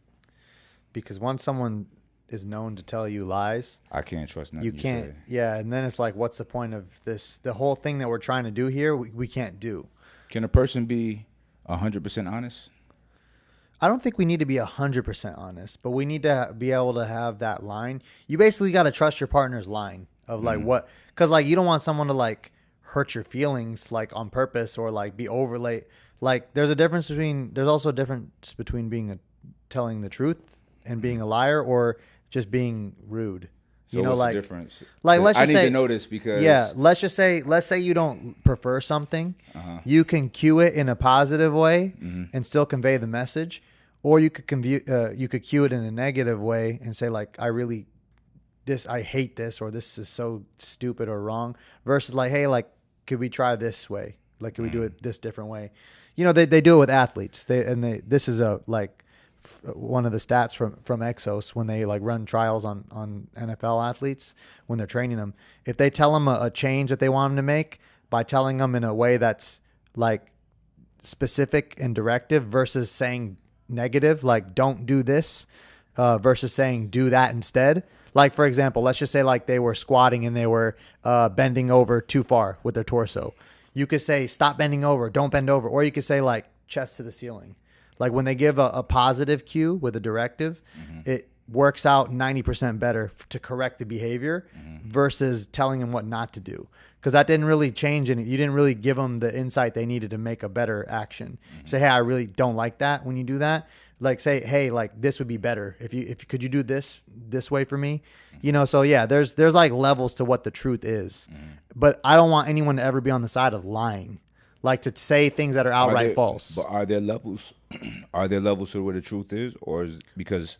Because once someone is known to tell you lies, I can't trust nothing you can't. say. Yeah, and then it's like, what's the point of this? The whole thing that we're trying to do here, we can't do. Can a person be 100% honest? I don't think we need to be 100% honest, but we need to be able to have that line. You basically got to trust your partner's line of like what, because like you don't want someone to like hurt your feelings like on purpose or like be overlay. Like there's also a difference between telling the truth and being a liar or just being rude. So you know, what's like the difference? Like let's just I need say, to know this because let's say you don't prefer something. You can cue it in a positive way and still convey the message, or you could cue it in a negative way and say like, I hate this, or this is so stupid or wrong, versus like, hey, like, could we try this way? Like, could we do it this different way? You know, they do it with athletes. This is one of the stats from Exos when they like run trials on NFL athletes when they're training them. If they tell them a change that they want them to make by telling them in a way that's like specific and directive versus saying negative, like don't do this, versus saying do that instead. Like, for example, let's just say like they were squatting and they were bending over too far with their torso. You could say, stop bending over, don't bend over. Or you could say like chest to the ceiling. Like when they give a positive cue with a directive, it works out 90% better to correct the behavior versus telling them what not to do. Because that didn't really change anything. You didn't really give them the insight they needed to make a better action. Say, hey, I really don't like that when you do that. Like say, hey, like this would be better if could you do this way for me? You know, so yeah, there's like levels to what the truth is. But I don't want anyone to ever be on the side of lying. Like to say things that are outright false. But are there levels? Are there levels to where the truth is, or is because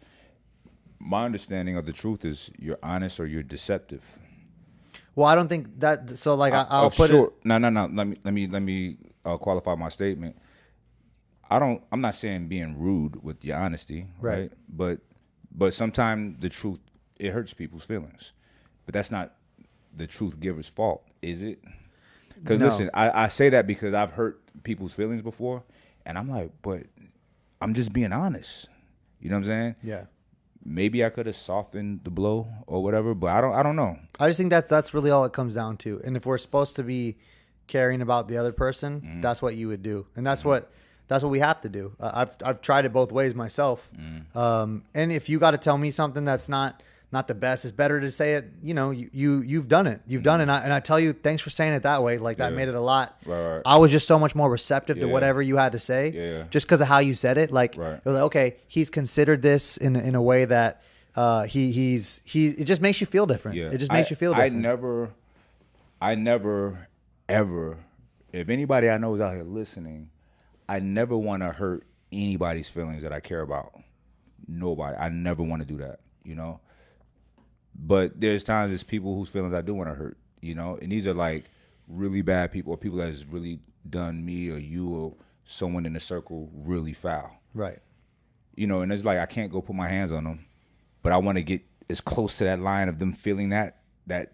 my understanding of the truth is you're honest or you're deceptive. Well, I don't think that. So like I'll put sure. it. No. Let me qualify my statement. I'm not saying being rude with your honesty, right? But sometimes the truth, it hurts people's feelings. But that's not the truth giver's fault, is it? Because listen, I say that because I've hurt people's feelings before, and I'm like, but I'm just being honest. You know what I'm saying? Yeah. Maybe I could have softened the blow or whatever, but I don't know. I just think that's really all it comes down to. And if we're supposed to be caring about the other person, that's what you would do, and that's what we have to do. I've tried it both ways myself. And if you got to tell me something that's not the best, it's better to say it. You know, you've done it. You've done it. And I tell you, thanks for saying it that way. Like that made it a lot. Right. I was just so much more receptive to whatever you had to say, just because of how you said it. Like, it was like, okay, he's considered this in a way that it just makes you feel different. Yeah. It just makes you feel different. I never ever, if anybody I know is out here listening, I never want to hurt anybody's feelings that I care about. Nobody. I never want to do that, you know? But there's times there's people whose feelings I do want to hurt, and these are like really bad people or people that has really done me or you or someone in the circle really foul. Right. And it's like I can't go put my hands on them, but I want to get as close to that line of them feeling that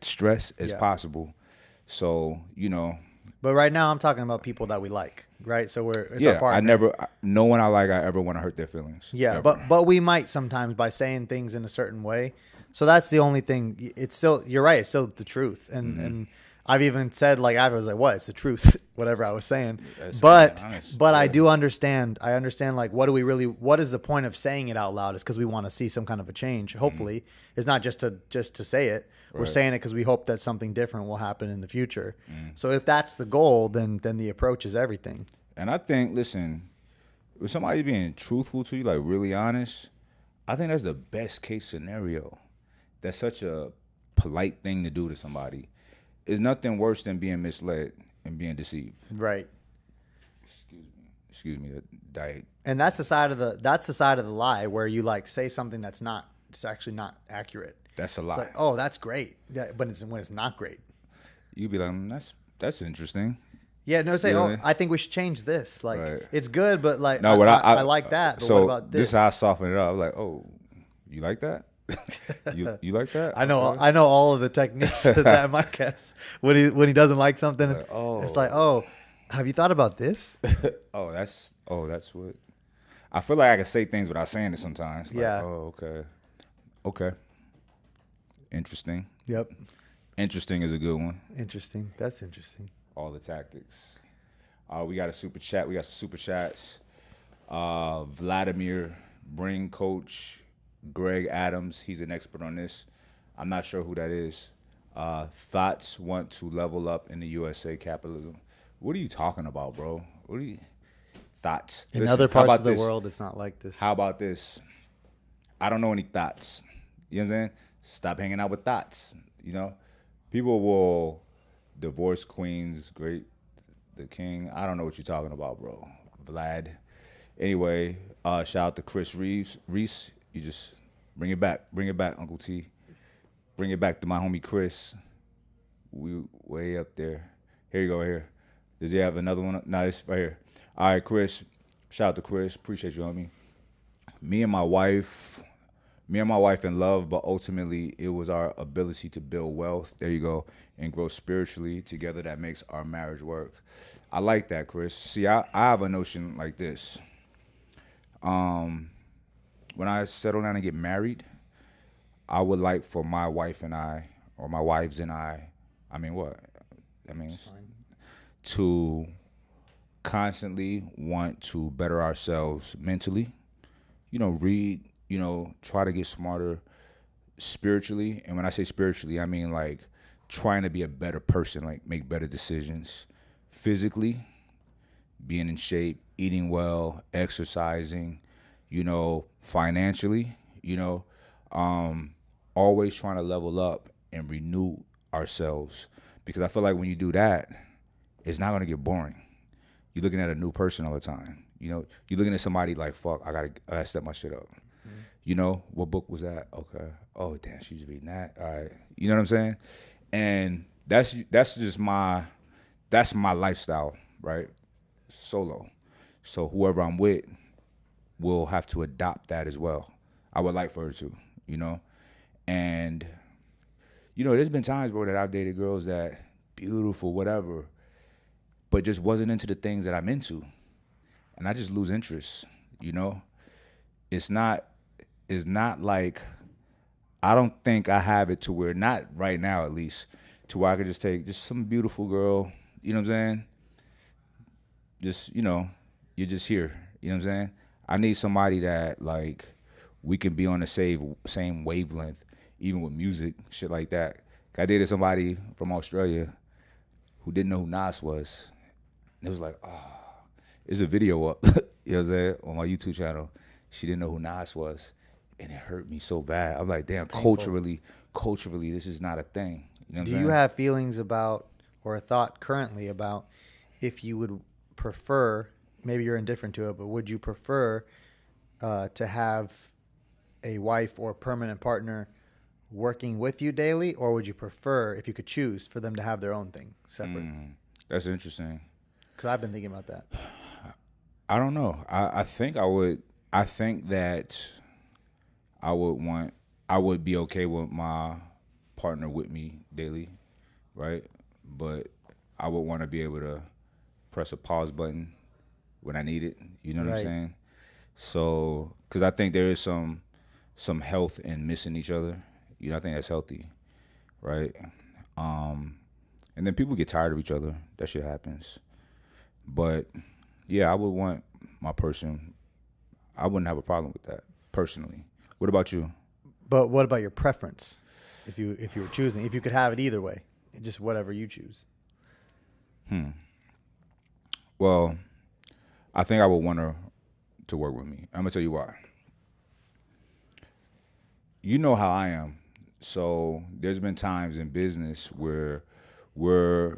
stress as possible. So, But right now I'm talking about people that we like, right? So it's our partner. No one I like, I ever want to hurt their feelings. Yeah, ever. but we might sometimes by saying things in a certain way. So that's the only thing. It's still, you're right. It's still the truth. And I've even said, like, I was like, what? It's the truth, whatever I was saying. But I do understand. I understand, like, what is the point of saying it out loud? Is because we want to see some kind of a change. Hopefully it's not just to say it. We're saying it because we hope that something different will happen in the future. So if that's the goal, then the approach is everything. And I think, listen, if somebody being truthful to you, like really honest, I think that's the best case scenario. That's such a polite thing to do to somebody. There's nothing worse than being misled and being deceived. Right. Excuse me, diet. And that's the side of the lie where you like say something it's actually not accurate. That's a lie. It's like, oh, that's great. Yeah, but when it's not great. You'd be like, that's interesting. Yeah, no, say, I think we should change this. Like, it's good, but like, no, I like that. But so what about this? This is how I soften it up. I'm like, oh, you like that? you like that? I know all of the techniques that Mike has when he doesn't like something. Like, it's like, oh, have you thought about this? That's what. I feel like I can say things without saying it sometimes. Like, yeah. Oh, okay. Interesting. Yep. Interesting is a good one. Interesting. That's interesting. All the tactics. We got a super chat. We got some super chats. Vladimir, Bring Coach, Greg Adams. He's an expert on this. I'm not sure who that is. Thoughts want to level up in the USA capitalism. What are you talking about, bro? What are you thoughts? In other parts of the world, it's not like this. How about this? I don't know any thoughts. You know what I'm saying? Stop hanging out with thoughts. People will divorce queens, the king. I don't know what you're talking about, bro. Vlad. Anyway, shout out to Chris Reese. You just bring it back, Uncle T. Bring it back to my homie Chris. We way up there. Here you go, right here. Does he have another one? No, it's right here. All right, Chris. Shout out to Chris. Appreciate you, homie. Me and my wife in love, but ultimately it was our ability to build wealth. There you go. And grow spiritually together that makes our marriage work. I like that, Chris. See, I have a notion like this. When I settle down and get married, I would like for my wife and I, or my wives and I mean, what? That means to constantly want to better ourselves mentally, read, try to get smarter spiritually. And when I say spiritually, I mean like trying to be a better person, like make better decisions physically, being in shape, eating well, exercising, financially, always trying to level up and renew ourselves. Because I feel like when you do that, it's not going to get boring. You're looking at a new person all the time. You're looking at somebody like, fuck, I gotta step my shit up. What book was that? Okay. Oh, damn, she's reading that. All right. You know what I'm saying? And that's just my lifestyle, right? Solo. So whoever I'm with will have to adopt that as well. I would like for her to, And, there's been times, bro, that I've dated girls that beautiful, whatever, but just wasn't into the things that I'm into. And I just lose interest, It's not like, I don't think I have it to where, not right now at least, to where I could just take just some beautiful girl, you know what I'm saying? Just, you're just here, you know what I'm saying? I need somebody that, like, we can be on the same wavelength, even with music, shit like that. I dated somebody from Australia who didn't know who Nas was. It was like, there's a video up, you know what I'm saying, on my YouTube channel. She didn't know who Nas was, and it hurt me so bad. I'm like, damn, culturally, this is not a thing. You know what I'm saying? Do you have feelings about, or a thought currently about, if you would prefer, maybe you're indifferent to it, but would you prefer to have a wife or permanent partner working with you daily, or would you prefer, if you could choose, for them to have their own thing separate? That's interesting. Because I've been thinking about that. I don't know. I think I would. I think that I would be okay with my partner with me daily, right? But I would want to be able to press a pause button when I need it. You know what I'm saying? So, because I think there is some health in missing each other. You know, I think that's healthy, right? And then people get tired of each other. That shit happens. But yeah, I would want my person. I wouldn't have a problem with that personally. What about you? But what about your preference? If you were choosing, if you could have it either way, just whatever you choose. Well, I think I would want her to work with me. I'm gonna tell you why. You know how I am. So there's been times in business where we're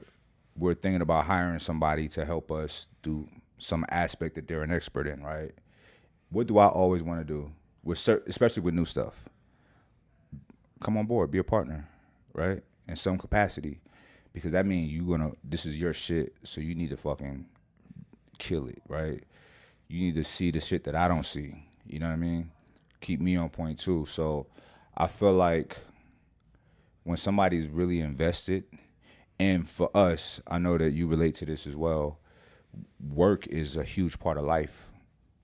thinking about hiring somebody to help us do some aspect that they're an expert in, right? What do I always want to do, especially with new stuff? Come on board, be a partner, right? In some capacity, because that means this is your shit, so you need to fucking kill it, right? You need to see the shit that I don't see. You know what I mean? Keep me on point too. So I feel like when somebody's really invested, and for us, I know that you relate to this as well, work is a huge part of life.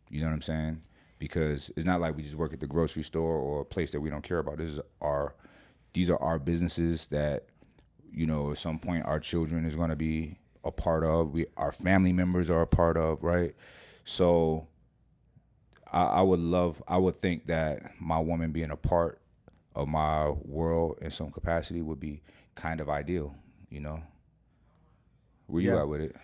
You know what I'm saying? Because it's not like we just work at the grocery store or a place that we don't care about. These are our businesses that, you know, at some point our children is going to be a part of. Our family members are a part of, right? So I would think that my woman being a part of my world in some capacity would be kind of ideal, you know? Where you at with it?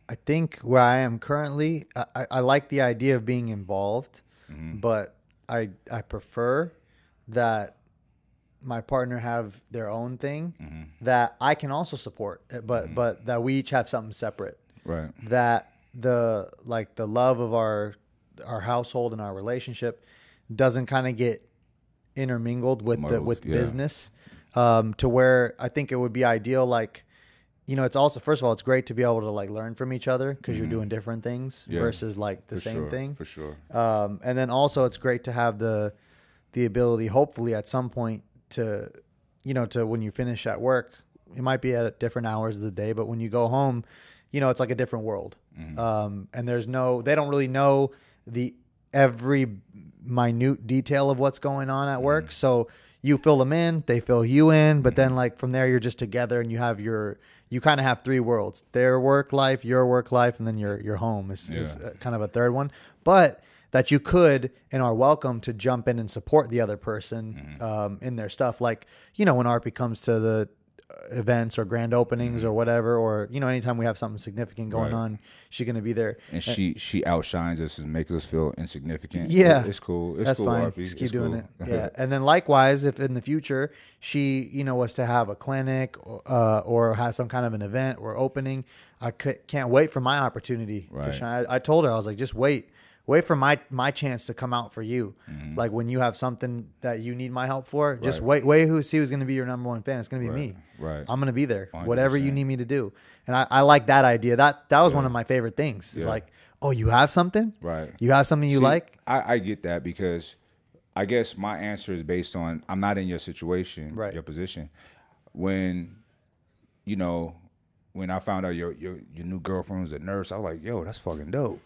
I think where I am currently, I like the idea of being involved, but I prefer that my partner have their own thing that I can also support, but that we each have something separate. Right. That the love of our household and our relationship doesn't kind of get intermingled with business, to where I think it would be ideal. Like, you know, it's also, first of all, it's great to be able to like learn from each other because you're doing different things versus like the same thing. For sure. And then also it's great to have the ability, hopefully at some point, to, you know, to when you finish at work, it might be at different hours of the day, but when you go home, you know, it's like a different world. And they don't really know every minute detail of what's going on at work. So you fill them in, they fill you in, but then like from there, you're just together and you kind of have three worlds: their work life, your work life, and then your home is kind of a third one. But that you could and are welcome to jump in and support the other person in their stuff. Like, you know, when RP comes to the events or grand openings or whatever, or, you know, anytime we have something significant going on, she's going to be there. And she outshines us and makes us feel insignificant. Yeah. It's cool. That's cool, fine. RP. Just keep it's doing cool. it. Yeah. And then likewise, if in the future she, you know, was to have a clinic or have some kind of an event or opening, I can't wait for my opportunity to shine. I told her, I was like, just wait for my chance to come out for you. Like when you have something that you need my help for, just wait see who's going to be your number one fan. It's going to be me. Right. I'm going to be there, 100%. whatever you need me to do. And I like that idea. That was one of my favorite things. It's like, oh, you have something? Right. You have something you like? I get that, because I guess my answer is based on, I'm not in your situation, your position. When, you know, when I found out your new girlfriend was a nurse, I was like, yo, that's fucking dope.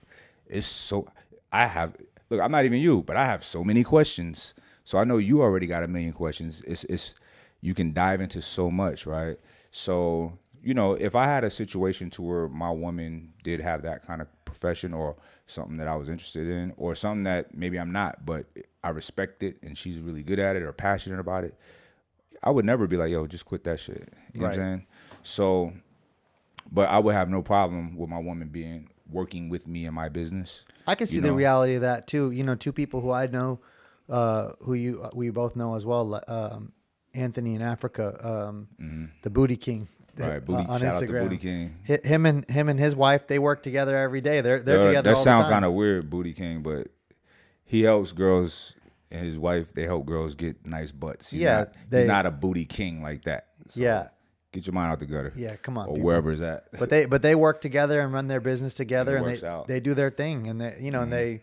It's so, look, I'm not even you, but I have so many questions. So I know you already got a million questions. It's you can dive into so much, right? So, you know, if I had a situation to where my woman did have that kind of profession or something that I was interested in, or something that maybe I'm not, but I respect it and she's really good at it or passionate about it, I would never be like, yo, just quit that shit. You know what I'm saying? So, but I would have no problem with my woman working with me in my business. I can see the reality of that too. You know, two people who I know, we both know as well, Anthony in Africa, the Booty King. Right, on shout Instagram. Out to Booty King. Him and his wife, they work together every day. They're together all the time. That sounds kind of weird, Booty King, but he helps girls and his wife, they help girls get nice butts. Yeah, He's not a booty king like that. So Yeah. get your mind out the gutter. Yeah, come on, or people. wherever it's at. But they work together and run their business together, And it and works out. they do their thing, and they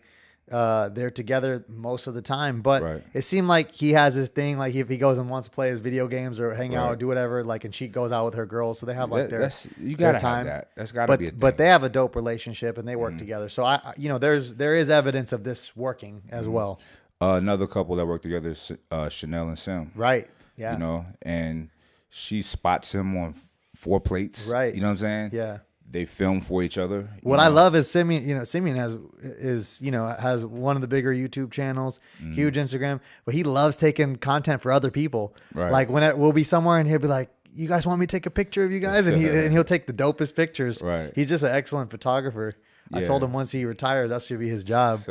and they're together most of the time. But Right. it seemed like he has this thing, like if he goes and wants to play his video games or hang out or Right. do whatever, like, and she goes out with her girls, so they have like You their gotta time. have that. That's gotta be a thing. But they have a dope relationship and they work together. So there is evidence of this working as well. Another couple that work together is Chanel and Sim. Right. Yeah. You know, and she spots him on 4 plates. Right. You know what I'm saying? Yeah. They film for each other. What I love is Simeon has one of the bigger YouTube channels, huge Instagram, but he loves taking content for other people. Right. Like we'll be somewhere and he'll be like, "You guys want me to take a picture of you guys?" And he'll take the dopest pictures. Right. He's just an excellent photographer. I Yeah. told him once he retires, that should be his job.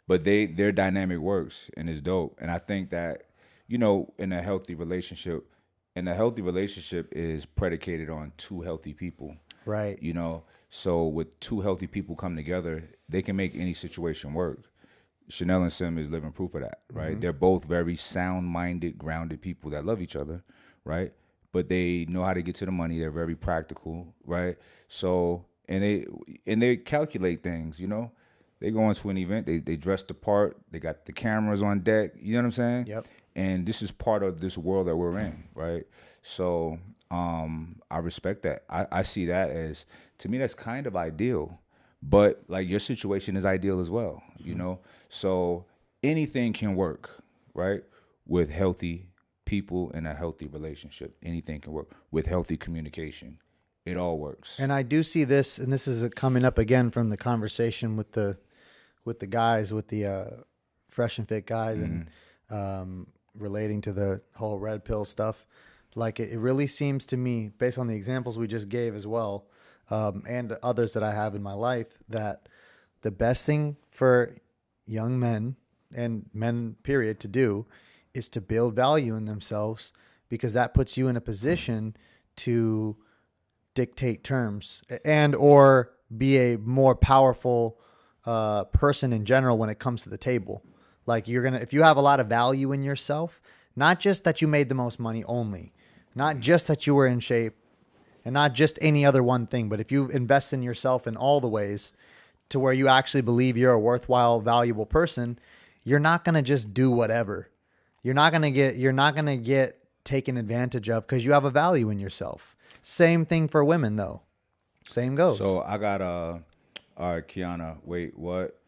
But their dynamic works and is dope. And I think that, in a healthy relationship, is predicated on 2 healthy people. Right. So with 2 healthy people come together, they can make any situation work. Chanel and Sim is living proof of that, right? They're both very sound-minded, grounded people that love each other, right? But they know how to get to the money. They're very practical, right? So and they calculate things, They go into an event, they dress the part, they got the cameras on deck, you know what I'm saying? Yep. And this is part of this world that we're in, right? So I respect that. I see that as, to me, that's kind of ideal. But like your situation is ideal as well, So anything can work, right? With healthy people in a healthy relationship. Anything can work with healthy communication. It all works. And I do see this, and this is coming up again from the conversation with the guys, with the Fresh and Fit guys, and relating to the whole red pill stuff. Like it really seems to me, based on the examples we just gave as well, and others that I have in my life, that the best thing for young men and men, period, to do is to build value in themselves, because that puts you in a position to dictate terms and or be a more powerful person in general when it comes to the table. Like if you have a lot of value in yourself, not just that you made the most money only, not just that you were in shape, and not just any other one thing, but if you invest in yourself in all the ways to where you actually believe you're a worthwhile, valuable person, you're not going to just do whatever. You're not going to get taken advantage of because you have a value in yourself. Same thing for women though. Same goes. So I got all right, Kiana, wait, what?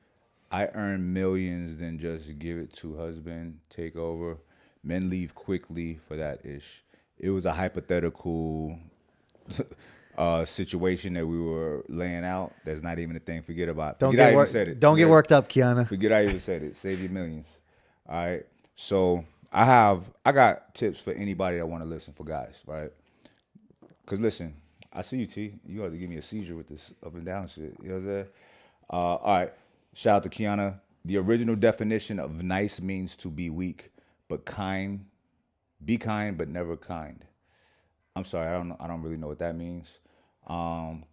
I earn millions, then just give it to husband, take over. Men leave quickly for that ish. It was a hypothetical situation that we were laying out. That's not even a thing. Forget about it. Don't Forget get I even said it. Don't get worked up, Kiana. Forget I even said it. Save your millions. All right. So I got tips for anybody that want to listen for guys, right? Because listen, I see you, T. You have to give me a seizure with this up and down shit. You know what I'm saying? All right. Shout out to Kiana. The original definition of nice means to be weak, but kind. Be kind, but never kind. I'm sorry, I don't really know what that means.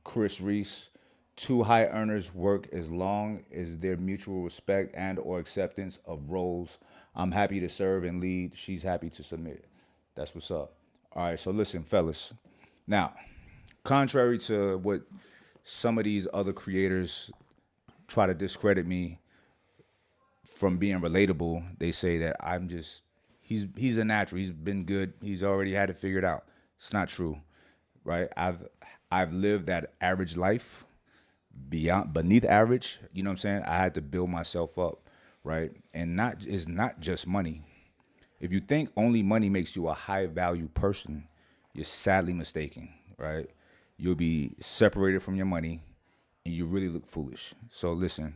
Chris Reese. 2 high earners work as long as their mutual respect and or acceptance of roles. I'm happy to serve and lead. She's happy to submit. That's what's up. All right, so listen, fellas. Now, contrary to what some of these other creators try to discredit me from being relatable, they say that he's a natural. He's been good. He's already had it figured out. It's not true, right? I've lived that average life, beneath average. You know what I'm saying? I had to build myself up, right? And it's not just money. If you think only money makes you a high value person, you're sadly mistaken, right? You'll be separated from your money and you really look foolish. So listen,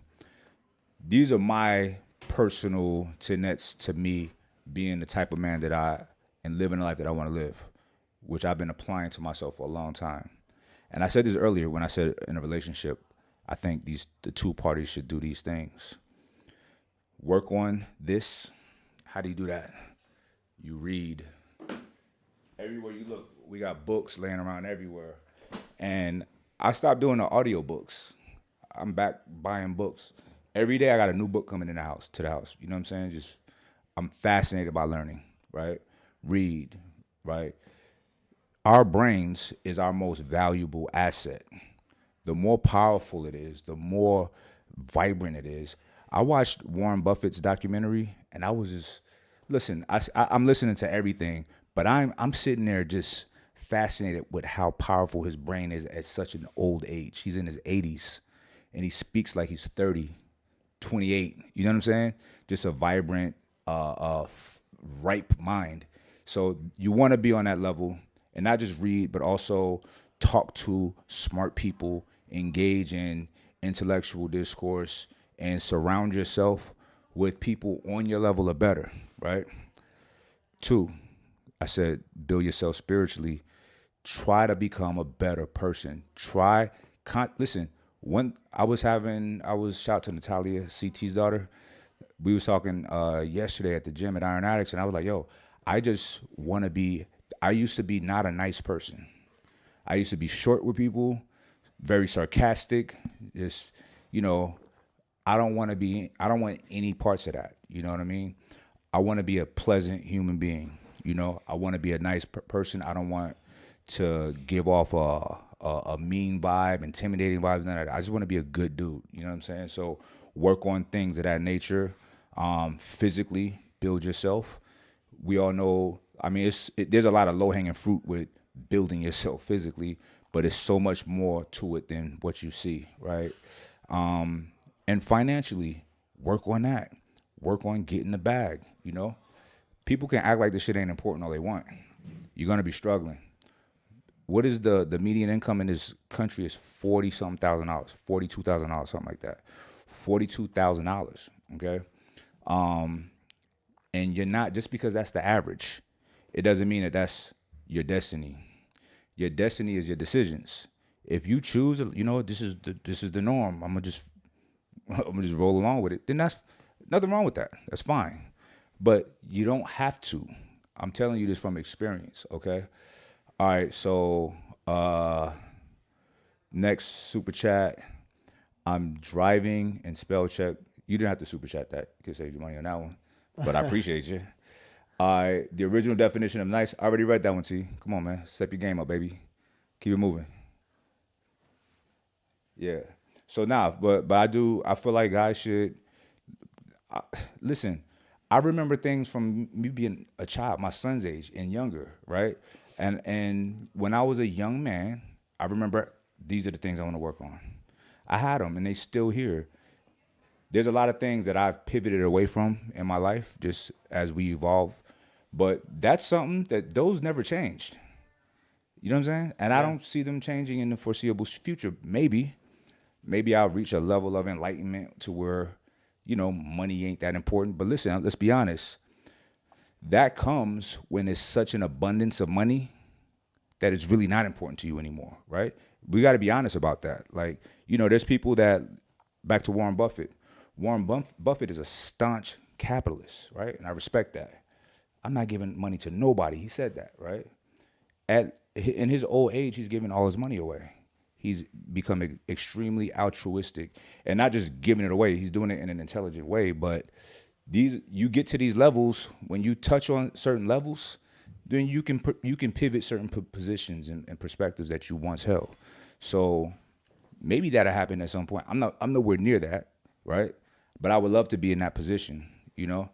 these are my personal tenets to me being the type of man that and living the life that I want to live, which I've been applying to myself for a long time. And I said this earlier when I said in a relationship, I think the 2 parties should do these things. Work on this. How do you do that? You read. Everywhere you look, we got books laying around everywhere. And I stopped doing the audio books. I'm back buying books. Every day I got a new book coming to the house. You know what I'm saying? I'm fascinated by learning, right? Read, right? Our brains is our most valuable asset. The more powerful it is, the more vibrant it is. I watched Warren Buffett's documentary, and I was just listen. I'm listening to everything, but I'm sitting there just fascinated with how powerful his brain is at such an old age. He's in his 80s, and he speaks like he's 30, 28. You know what I'm saying? Just a vibrant, ripe mind. So you want to be on that level and not just read, but also talk to smart people, engage in intellectual discourse, and surround yourself with people on your level or better, right? Two, I said, build yourself spiritually. Try to become a better person. Listen, when I was shout to Natalia, CT's daughter. We was talking yesterday at the gym at Iron Addicts, and I was like, yo, I just want to be, I used to be not a nice person. I used to be short with people, very sarcastic, just, you know, I don't want any parts of that. You know what I mean? I want to be a pleasant human being. You know, I want to be a nice person. I don't want to give off a mean vibe, intimidating vibes. None of that. I just want to be a good dude. You know what I'm saying? So work on things of that nature. Physically build yourself. We all know. I mean, there's a lot of low hanging fruit with building yourself physically, but it's so much more to it than what you see, right? And financially, work on that. Work on getting the bag. You know, people can act like this shit ain't important all they want. You're gonna be struggling. What is the median income in this country is $40-something thousand, $42,000, something like that. $42,000. Okay. And you're not, just because that's the average, it doesn't mean that that's your destiny. Your destiny is your decisions. If you choose, you know, this is the norm. I'm gonna just roll along with it. Then that's nothing wrong with that. That's fine. But you don't have to. I'm telling you this from experience. Okay. All right. So next super chat. I'm driving and spell check. You didn't have to super chat that. You could save your money on that one. But I appreciate you. All right. The original definition of nice. I already read that one to you. Come on, man. Step your game up, baby. Keep it moving. Yeah. So now, but I feel like guys should listen. I remember things from me being a child, my son's age and younger, right? And when I was a young man, I remember these are the things I want to work on. I had them, and they still here. There's a lot of things that I've pivoted away from in my life just as we evolve, but that's something that those never changed. You know what I'm saying? And I don't see them changing in the foreseeable future. Maybe I'll reach a level of enlightenment to where, you know, money ain't that important. But listen, let's be honest. That comes when there's such an abundance of money that it's really not important to you anymore, right? We got to be honest about that. Like, you know, there's people that, back to Warren Buffett. Buffett is a staunch capitalist, right? And I respect that. I'm not giving money to nobody. He said that, right? In his old age, he's giving all his money away. He's become extremely altruistic, and not just giving it away. He's doing it in an intelligent way. But you get to these levels, when you touch on certain levels, then you can pivot certain positions and perspectives that you once held. So maybe that'll happen at some point. I'm nowhere near that, right? But I would love to be in that position. You know,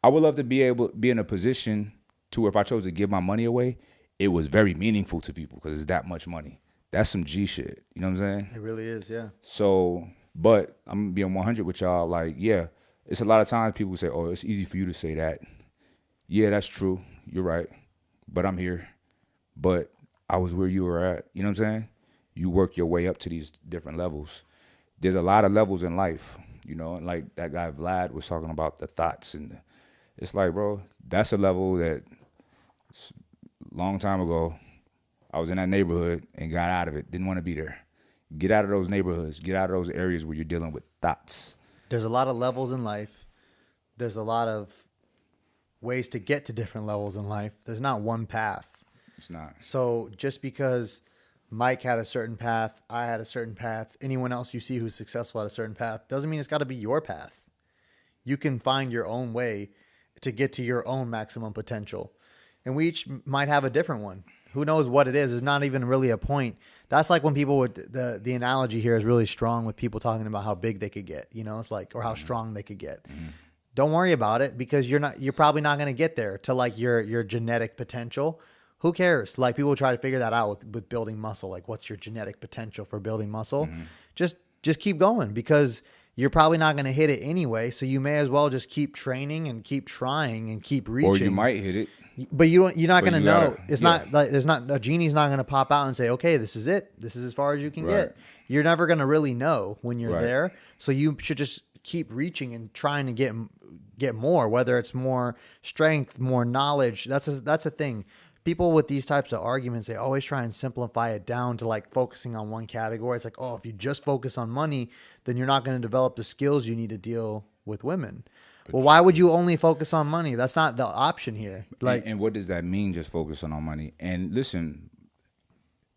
I would love to be in a position to where if I chose to give my money away, it was very meaningful to people because it's that much money. That's some G shit. You know what I'm saying? It really is, yeah. So, but I'm being 100 with y'all. Like, yeah, it's a lot of times people say, oh, it's easy for you to say that. Yeah, that's true. You're right. But I'm here. But I was where you were at. You know what I'm saying? You work your way up to these different levels. There's a lot of levels in life, you know, and like that guy Vlad was talking about the thoughts. And it's like, bro, that's a level that long time ago, I was in that neighborhood and got out of it. Didn't want to be there. Get out of those neighborhoods. Get out of those areas where you're dealing with thoughts. There's a lot of levels in life. There's a lot of ways to get to different levels in life. There's not one path. It's not. So just because Mike had a certain path, I had a certain path, anyone else you see who's successful at a certain path, doesn't mean it's got to be your path. You can find your own way to get to your own maximum potential. And we each might have a different one. Who knows what it is? It's not even really a point. That's like when people would, the analogy here is really strong with people talking about how big they could get, you know, it's like, or how strong they could get. Don't worry about it, because you're probably not going to get there to like your genetic potential. Who cares? Like, people try to figure that out with building muscle. Like, what's your genetic potential for building muscle? Just keep going, because you're probably not going to hit it anyway. So you may as well just keep training and keep trying and keep reaching. Or you might hit it. But you're not going to know. It's yeah. not like a genie's not going to pop out and say, okay, this is it. This is as far as you can get. You're never going to really know when you're there. So you should just keep reaching and trying to get more, whether it's more strength, more knowledge. That's a thing. People with these types of arguments, they always try and simplify it down to like focusing on one category. It's like, oh, if you just focus on money, then you're not going to develop the skills you need to deal with women. Well, why would you only focus on money? That's not the option here. Like, and what does that mean, just focusing on money? And listen,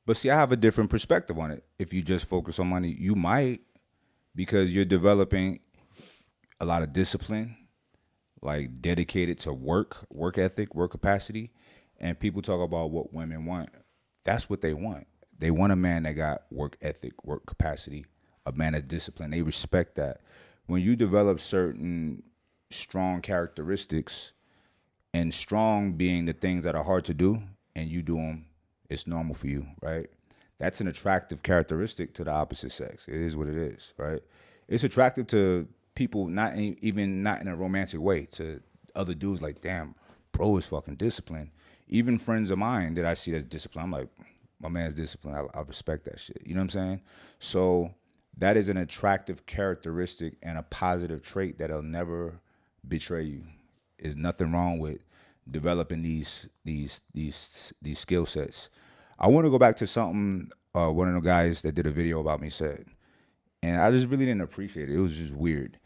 but see, I have a different perspective on it. If you just focus on money, you might, because you're developing a lot of discipline, like dedicated to work ethic, work capacity. And people talk about what women want. That's what they want. They want a man that got work ethic, work capacity, a man of discipline. They respect that. When you develop certain strong characteristics, and strong being the things that are hard to do, and you do them, it's normal for you, right? That's an attractive characteristic to the opposite sex. It is what it is, right? It's attractive to people, not in a romantic way, to other dudes. Like, damn, bro is fucking disciplined. Even friends of mine that I see as disciplined, I'm like, my man's disciplined. I respect that shit. You know what I'm saying? So that is an attractive characteristic and a positive trait that'll never betray you. There's nothing wrong with developing these skill sets. I want to go back to something one of the guys that did a video about me said, and I just really didn't appreciate it. It was just weird.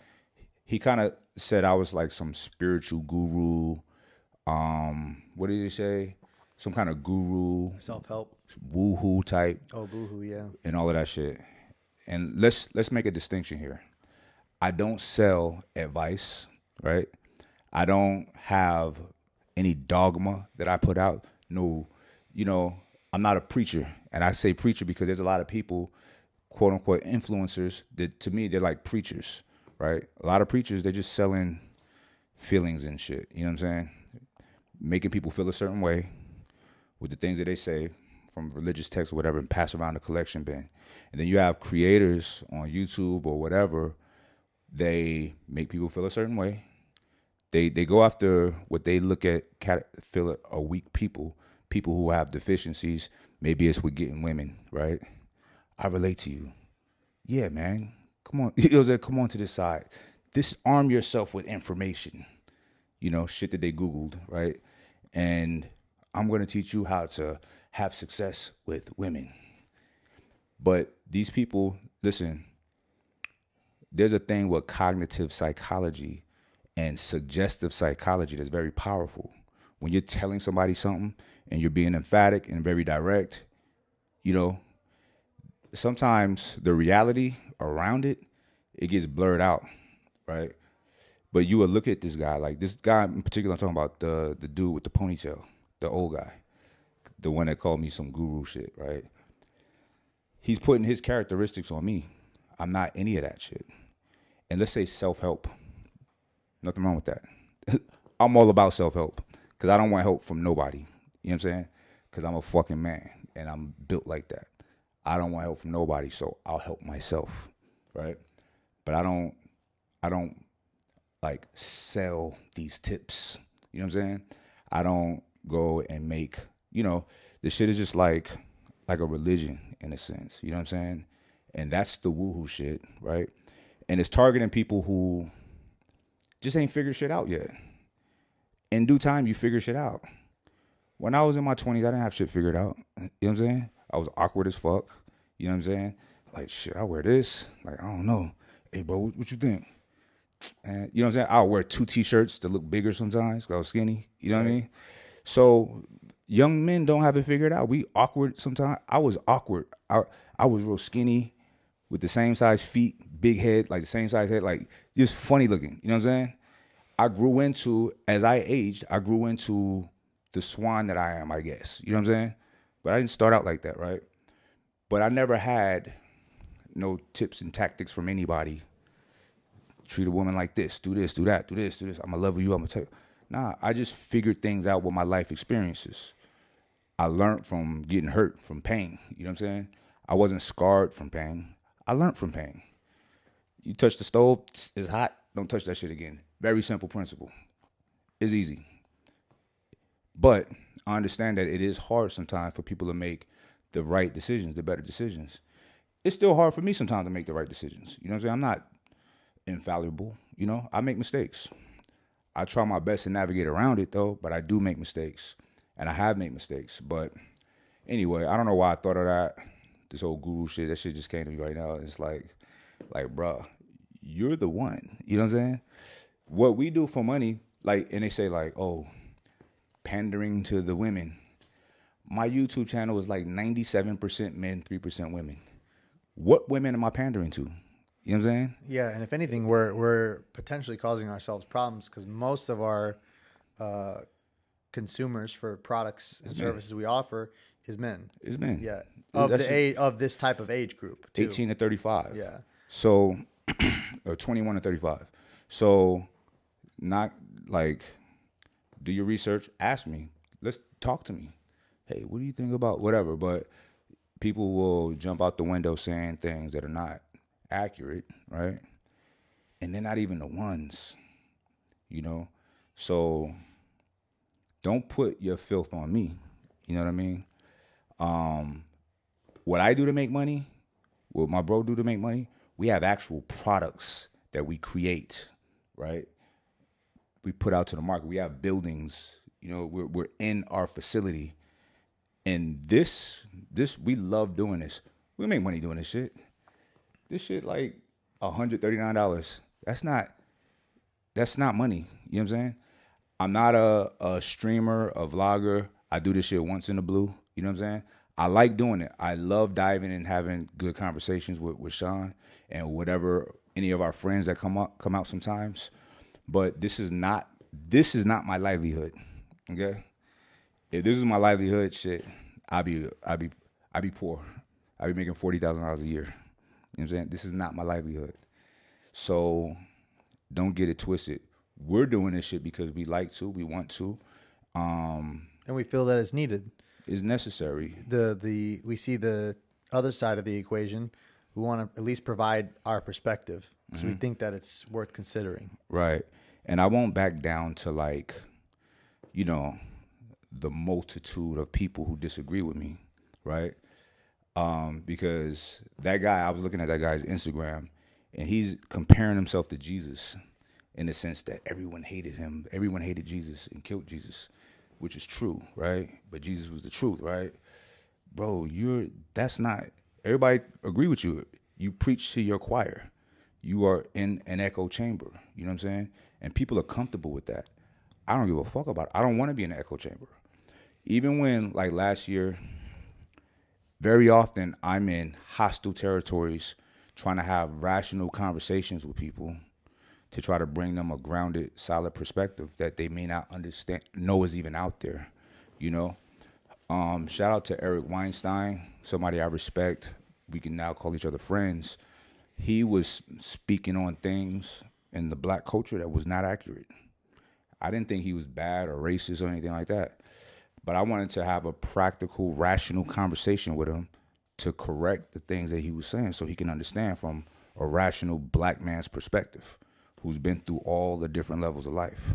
He kind of said I was like some spiritual guru. What did he say? Some kind of guru, self-help, woohoo type. Oh, boohoo, yeah, and all of that shit. And let's make a distinction here. I don't sell advice, right? I don't have any dogma that I put out. No, you know, I'm not a preacher. And I say preacher because there's a lot of people, quote unquote, influencers that to me, they're like preachers, right? A lot of preachers, they're just selling feelings and shit. You know what I'm saying? Making people feel a certain way with the things that they say from religious texts or whatever, and pass around the collection bin. And then you have creators on YouTube or whatever, they make people feel a certain way. They go after what they look at, feel are weak people who have deficiencies. Maybe it's with getting women, right? I relate to you. Yeah, man. Come on. It was like, come on to this side. Arm yourself with information. You know, shit that they Googled, right? And I'm going to teach you how to have success with women. But these people, listen, there's a thing with cognitive psychology and suggestive psychology that's very powerful. When you're telling somebody something and you're being emphatic and very direct, you know, sometimes the reality around it gets blurred out, right? But you would look at this guy, like this guy in particular, I'm talking about the dude with the ponytail, the old guy, the one that called me some guru shit, right? He's putting his characteristics on me. I'm not any of that shit. And let's say self-help. Nothing wrong with that. I'm all about self-help because I don't want help from nobody. You know what I'm saying? Because I'm a fucking man and I'm built like that. I don't want help from nobody, so I'll help myself, right? But I don't like sell these tips. You know what I'm saying? I don't go and make, you know, this shit is just like a religion in a sense. You know what I'm saying? And that's the woohoo shit, right? And it's targeting people who just ain't figured shit out yet. In due time, you figure shit out. When I was in my 20s, I didn't have shit figured out. You know what I'm saying? I was awkward as fuck. You know what I'm saying? Like, shit, I wear this. Like, I don't know. Hey, bro, what you think? And you know what I'm saying? I'll wear 2 T-shirts to look bigger sometimes because I was skinny. You know what I mean? So young men don't have it figured out. We awkward sometimes. I was awkward. I was real skinny with the same size feet, big head, like the same size head, like just funny looking. You know what I'm saying? I grew into, as I aged, I grew into the swan that I am, I guess. You know what I'm saying? But I didn't start out like that, right? But I never had no tips and tactics from anybody. Treat a woman like this, do this, do that, do this, do this. I'm gonna love you, I'm gonna tell you. Nah, I just figured things out with my life experiences. I learned from getting hurt, from pain. You know what I'm saying? I wasn't scarred from pain. I learned from pain. You touch the stove, it's hot, don't touch that shit again. Very simple principle. It's easy. But I understand that it is hard sometimes for people to make the right decisions, the better decisions. It's still hard for me sometimes to make the right decisions. You know what I'm saying? I'm not infallible. You know, I make mistakes. I try my best to navigate around it though, but I do make mistakes. And I have made mistakes. But anyway, I don't know why I thought of that. This whole guru shit, that shit just came to me right now. It's like, bruh, you're the one. You know what I'm saying? What we do for money, like, and they say like, oh, pandering to the women. My YouTube channel is like 97% men, 3% women. What women am I pandering to? You know what I'm saying? Yeah, and if anything, we're potentially causing ourselves problems because most of our consumers for products and services we offer is men. It's men. Yeah, of the age, of this type of age group, too. 18 to 35. Yeah. So, or 21 to 35. So, not like, do your research. Ask me. Let's talk to me. Hey, what do you think about whatever? But people will jump out the window saying things that are not accurate, right? And they're not even the ones, you know? So don't put your filth on me. You know what I mean? What I do to make money, what my bro do to make money, we have actual products that we create, right? We put out to the market. We have buildings, you know, we're in our facility. And this we love doing this. We make money doing this shit. This shit like $139. That's not money. You know what I'm saying? I'm not a streamer, a vlogger. I do this shit once in the blue. You know what I'm saying? I like doing it. I love diving and having good conversations with Sean and whatever any of our friends that come out sometimes. But this is not my livelihood. Okay? If this is my livelihood, shit, I'd be poor. I'd be making $40,000 a year. You know what I'm saying? This is not my livelihood. So don't get it twisted. We're doing this shit because we like to, we want to. And we feel that it's needed. It's necessary. We see the other side of the equation. We want to at least provide our perspective because we think that it's worth considering. Right. And I won't back down to like, you know, the multitude of people who disagree with me, right? Because that guy, I was looking at that guy's Instagram, and he's comparing himself to Jesus in the sense that everyone hated him. Everyone hated Jesus and killed Jesus, which is true, right? But Jesus was the truth, right? Bro, that's not, everybody agree with you. You preach to your choir. You are in an echo chamber, you know what I'm saying? And people are comfortable with that. I don't give a fuck about it. I don't want to be in an echo chamber. Even when, like last year, very often I'm in hostile territories trying to have rational conversations with people to try to bring them a grounded, solid perspective that they may not understand, know is even out there, you know? Shout out to Eric Weinstein, somebody I respect. We can now call each other friends. He was speaking on things in the black culture that was not accurate. I didn't think he was bad or racist or anything like that. But I wanted to have a practical, rational conversation with him to correct the things that he was saying so he can understand from a rational black man's perspective who's been through all the different levels of life.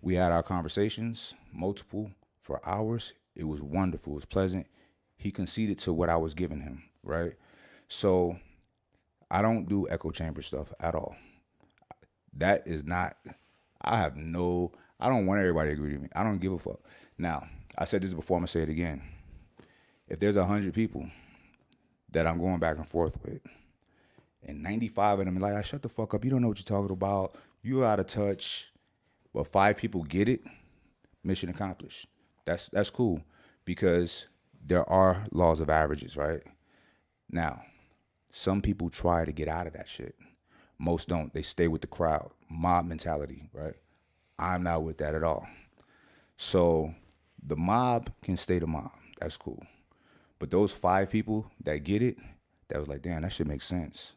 We had our conversations, multiple, for hours. It was wonderful. It was pleasant. He conceded to what I was giving him, right? So I don't do echo chamber stuff at all. That is not, I don't want everybody to agree with me. I don't give a fuck. Now, I said this before, I'm going to say it again. If there's 100 people that I'm going back and forth with, and 95 of them are like, shut the fuck up. You don't know what you're talking about. You're out of touch. But 5 people get it, mission accomplished. That's cool because there are laws of averages, right? Now, some people try to get out of that shit. Most don't. They stay with the crowd. Mob mentality, right? I'm not with that at all. So the mob can stay the mob. That's cool. But those 5 people that get it, that was like, damn, that shit makes sense.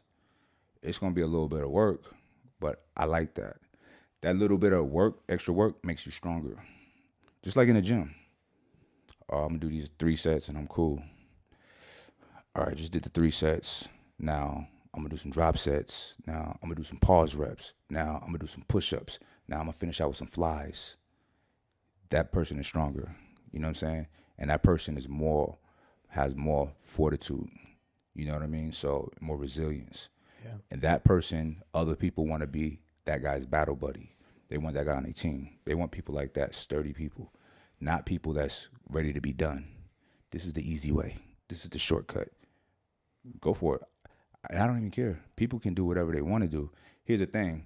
It's gonna be a little bit of work, but I like that. That little bit of work, extra work, makes you stronger. Just like in the gym. Oh, I'm gonna do these 3 sets and I'm cool. All right, just did the 3 sets. Now I'm gonna do some drop sets. Now I'm gonna do some pause reps. Now I'm gonna do some push-ups. Now I'm gonna finish out with some flies. That person is stronger. You know what I'm saying? And that person has more fortitude. You know what I mean? So more resilience. Yeah. And that person, other people want to be that guy's battle buddy. They want that guy on their team. They want people like that, sturdy people, not people that's ready to be done. This is the easy way. This is the shortcut. Go for it. I don't even care. People can do whatever they want to do. Here's the thing.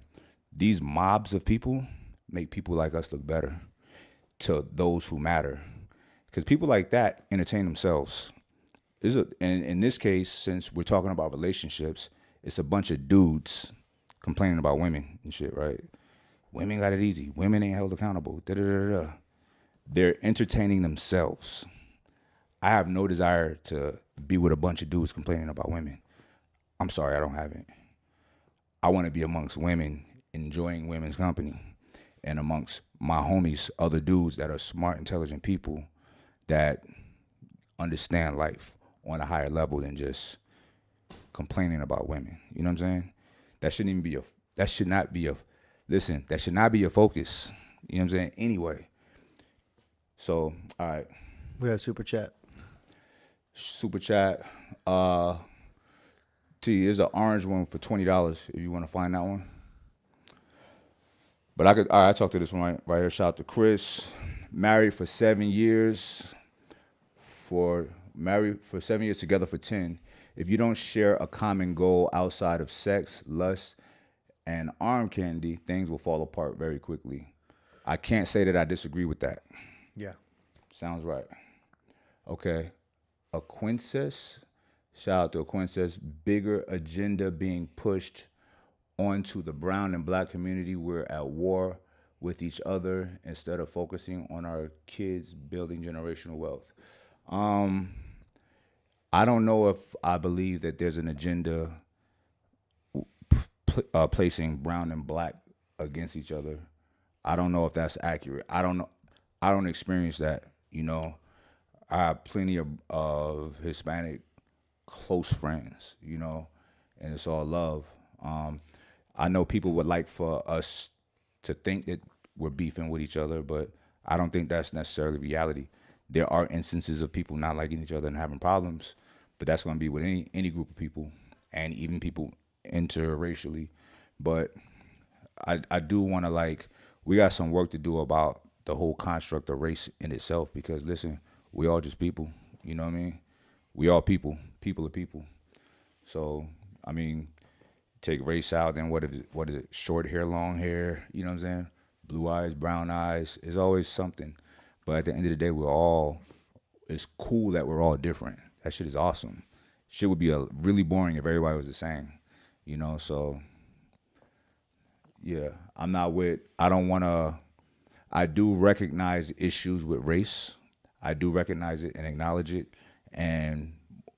These mobs of people make people like us look better to those who matter. Because people like that entertain themselves. In this case, since we're talking about relationships, it's a bunch of dudes complaining about women and shit, right? Women got it easy. Women ain't held accountable. Da-da-da-da. They're entertaining themselves. I have no desire to be with a bunch of dudes complaining about women. I'm sorry, I don't have it. I want to be amongst women, enjoying women's company, and amongst my homies, other dudes that are smart, intelligent people that understand life on a higher level than just complaining about women. You know what I'm saying? That shouldn't even be that should not be a focus. You know what I'm saying? Anyway. So, all right. We have super chat. Super chat. T, there's an orange one for $20 if you want to find that one. But all right, I talked to this one right here. Shout out to Chris. Married for 7 years. Married for 7 years, together for 10. If you don't share a common goal outside of sex, lust, and arm candy, things will fall apart very quickly. I can't say that I disagree with that. Yeah. Sounds right. Okay. Aquinces. Shout out to Aquinces. Bigger agenda being pushed onto the brown and black community. We're at war with each other instead of focusing on our kids building generational wealth. I don't know if I believe that there's an agenda placing brown and black against each other. I don't know if that's accurate. I don't know. I don't experience that. You know, I have plenty of Hispanic close friends. You know, and it's all love. I know people would like for us to think that we're beefing with each other, but I don't think that's necessarily reality. There are instances of people not liking each other and having problems, but that's going to be with any group of people, and even people interracially. But I do want to, we got some work to do about the whole construct of race in itself, because listen, we all just people. You know what I mean? We all people. People are people. So I mean, take race out, then what is it? Short hair, long hair. You know what I'm saying? Blue eyes, brown eyes. It's always something. But at the end of the day, it's cool that we're all different. That shit is awesome. Shit would be really boring if everybody was the same, you know? So, yeah, I do recognize issues with race. I do recognize it and acknowledge it, and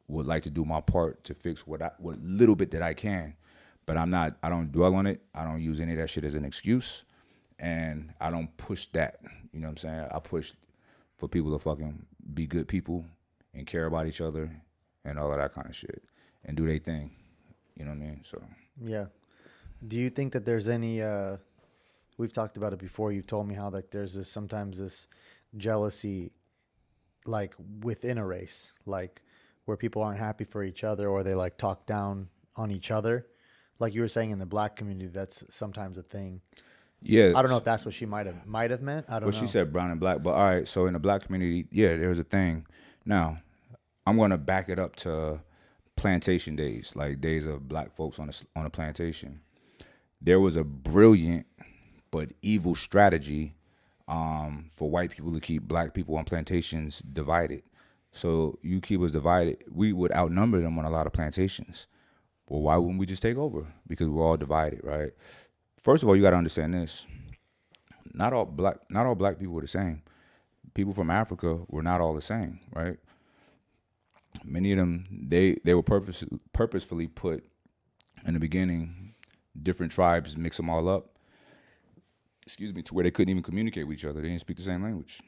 would like to do my part to fix what little bit that I can. But I don't dwell on it. I don't use any of that shit as an excuse. And I don't push that. You know what I'm saying? I push for people to fucking be good people and care about each other and all of that kind of shit and do their thing. You know what I mean? So yeah. Do you think that there's any? We've talked about it before. You told me how there's sometimes this jealousy, within a race, where people aren't happy for each other, or they talk down on each other. Like you were saying, in the black community, that's sometimes a thing. Yeah, I don't know if that's what she might have meant. I don't know. Well, she said brown and black, but all right. So in the black community, yeah, there's a thing. Now, I'm gonna back it up to plantation days, like days of black folks on a plantation. There was a brilliant but evil strategy for white people to keep black people on plantations divided. So you keep us divided, we would outnumber them on a lot of plantations. Well, why wouldn't we just take over? Because we're all divided, right? First of all, you got to understand this. not all black people were the same. People from Africa were not all the same, right? Many of them they were purposefully put in the beginning, different tribes, mix them all up, excuse me, to where they couldn't even communicate with each other. They didn't speak the same language.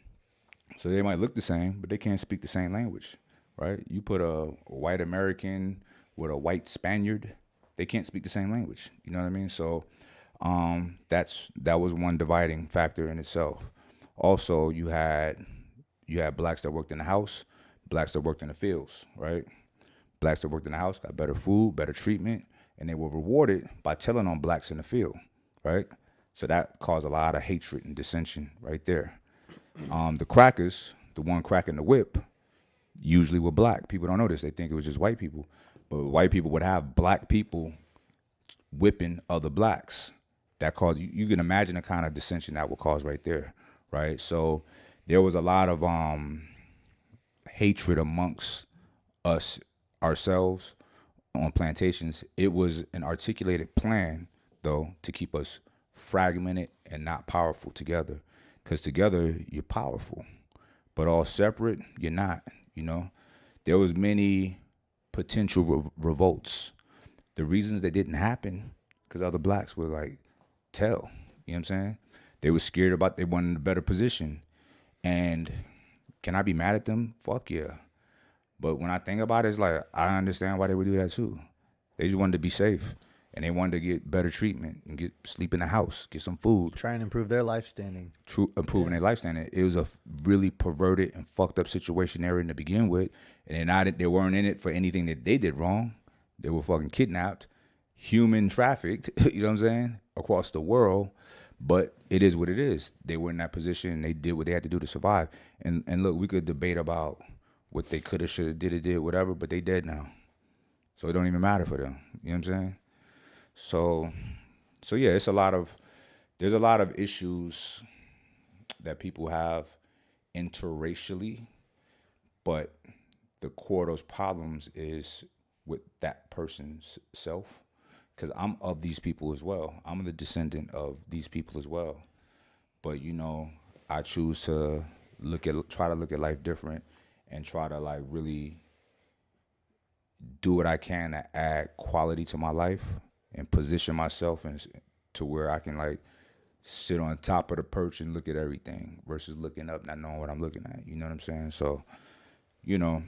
So they might look the same, but they can't speak the same language, right? You put a white American with a white Spaniard, they can't speak the same language. You know what I mean? So that was one dividing factor in itself. Also, you had blacks that worked in the house, blacks that worked in the fields, right? Blacks that worked in the house got better food, better treatment, and they were rewarded by telling on blacks in the field, right? So that caused a lot of hatred and dissension right there. The crackers, the one cracking the whip, usually were black. People don't know this. They think it was just white people. But white people would have black people whipping other blacks. That caused, you can imagine the kind of dissension that would cause right there, right? So there was a lot of hatred amongst us, ourselves, on plantations. It was an articulated plan, though, to keep us fragmented and not powerful together. Because together, you're powerful. But all separate, you're not, you know. There was many potential revolts. The reasons they didn't happen, because other blacks were like, tell, you know what I'm saying? They were scared about, they wanted a better position. And can I be mad at them? Fuck yeah. But when I think about it, it's like, I understand why they would do that too. They just wanted to be safe. And they wanted to get better treatment and sleep in the house, get some food. Try and improve their life standing. Improving their life standing. It was a really perverted and fucked up situation there in to begin with. And they weren't in it for anything that they did wrong. They were fucking kidnapped, human trafficked, you know what I'm saying, across the world. But it is what it is. They were in that position and they did what they had to do to survive. And look, we could debate about what they could have, should have, did, whatever, but they dead now. So it don't even matter for them. You know what I'm saying? So yeah, there's a lot of issues that people have interracially, but the core of those problems is with that person's self. Because I'm of these people as well. I'm the descendant of these people as well. But you know, I choose to try to look at life different and try to like really do what I can to add quality to my life and position myself to where I can like sit on top of the perch and look at everything versus looking up, not knowing what I'm looking at. You know what I'm saying? So, you know,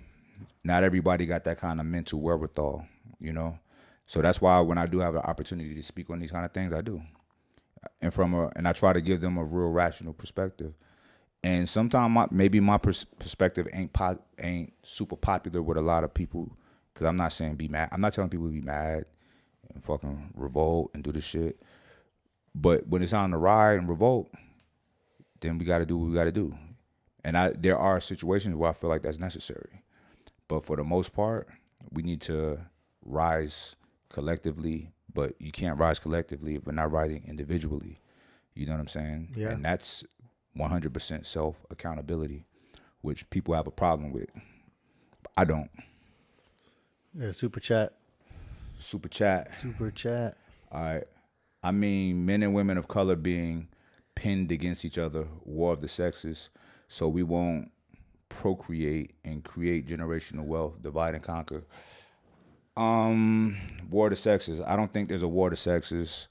not everybody got that kind of mental wherewithal, you know? So that's why when I do have an opportunity to speak on these kind of things, I do. And I try to give them a real rational perspective. And sometimes maybe my perspective ain't super popular with a lot of people, because I'm not saying be mad. I'm not telling people to be mad and fucking revolt and do this shit. But when it's on the ride and revolt, then we got to do what we got to do. And there are situations where I feel like that's necessary. But for the most part, we need to rise collectively. But you can't rise collectively if we're not rising individually. You know what I'm saying? Yeah. And that's 100% self-accountability, which people have a problem with. I don't. Yeah, super chat. Super chat. All right. I mean, men and women of color being pinned against each other, war of the sexes, so we won't procreate and create generational wealth, divide and conquer. War of the sexes. I don't think there's a war of the sexes.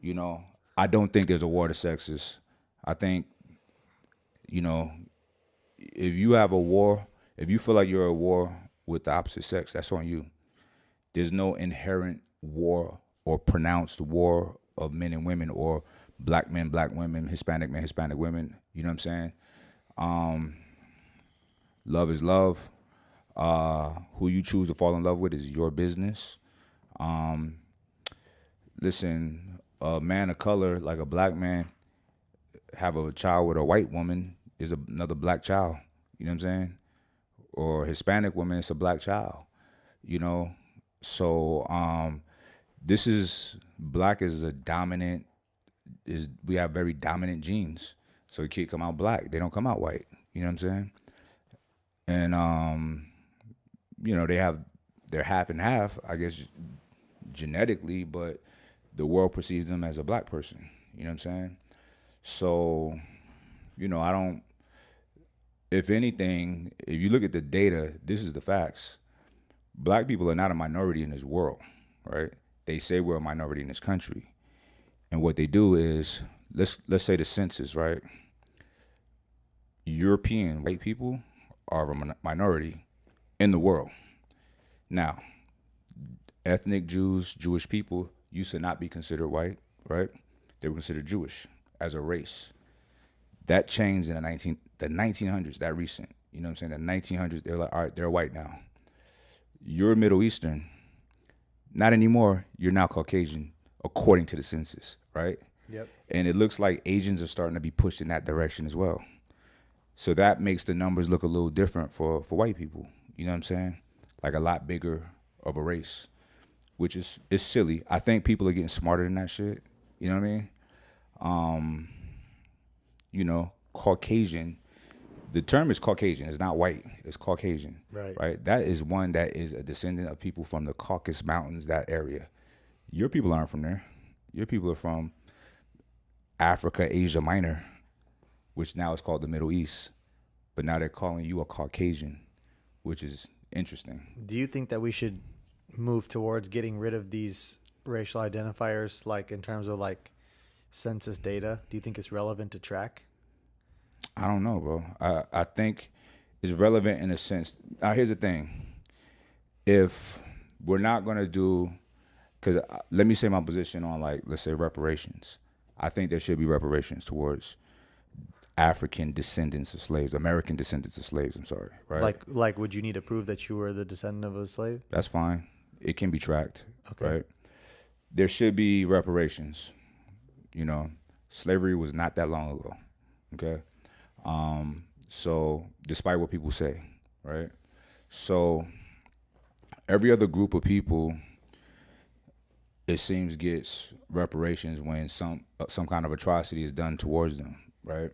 You know, I don't think there's a war of the sexes. I think, you know, if you have a war, if you feel like you're at war with the opposite sex, that's on you. There's no inherent war or pronounced war of men and women, or black men, black women, Hispanic men, Hispanic women. You know what I'm saying? Love is love. Who you choose to fall in love with is your business. Listen, a man of color, like a black man, have a child with a white woman is another black child. You know what I'm saying? Or Hispanic woman, it's a black child. You know? So black is we have very dominant genes. So a kid come out black, they don't come out white. You know what I'm saying? And you know, they're half and half, I guess, genetically, but the world perceives them as a black person. You know what I'm saying? So, I don't. If anything, if you look at the data, this is the facts. Black people are not a minority in this world, right? They say we're a minority in this country, and what they do is let's say the census, right? European white people are a minority in the world. Now, ethnic Jews, Jewish people used to not be considered white, right? They were considered Jewish as a race. That changed in the 1900s, that recent. You know what I'm saying? The 1900s, they're like, all right, they're white now. You're Middle Eastern. Not anymore. You're now Caucasian, according to the census, right? Yep. And it looks like Asians are starting to be pushed in that direction as well. So that makes the numbers look a little different for white people. You know what I'm saying? Like a lot bigger of a race, which is silly. I think people are getting smarter than that shit. You know what I mean? Caucasian. The term is Caucasian. It's not white. It's Caucasian. Right. That is one that is a descendant of people from the Caucasus Mountains, that area. Your people aren't from there. Your people are from Africa, Asia Minor, which now is called the Middle East. But now they're calling you a Caucasian, which is interesting. Do you think that we should move towards getting rid of these racial identifiers, like in terms of like census data? Do you think it's relevant to track? I don't know, bro. I think it's relevant in a sense. Now, here's the thing. If we're not going to do, because let me say my position on, like, let's say reparations. I think there should be reparations towards African descendants of slaves, American descendants of slaves, I'm sorry, right? Like would you need to prove that you were the descendant of a slave? That's fine. It can be tracked, okay. Right? There should be reparations. Slavery was not that long ago, okay? So despite what people say, right? So every other group of people, it seems, gets reparations when some kind of atrocity is done towards them, right?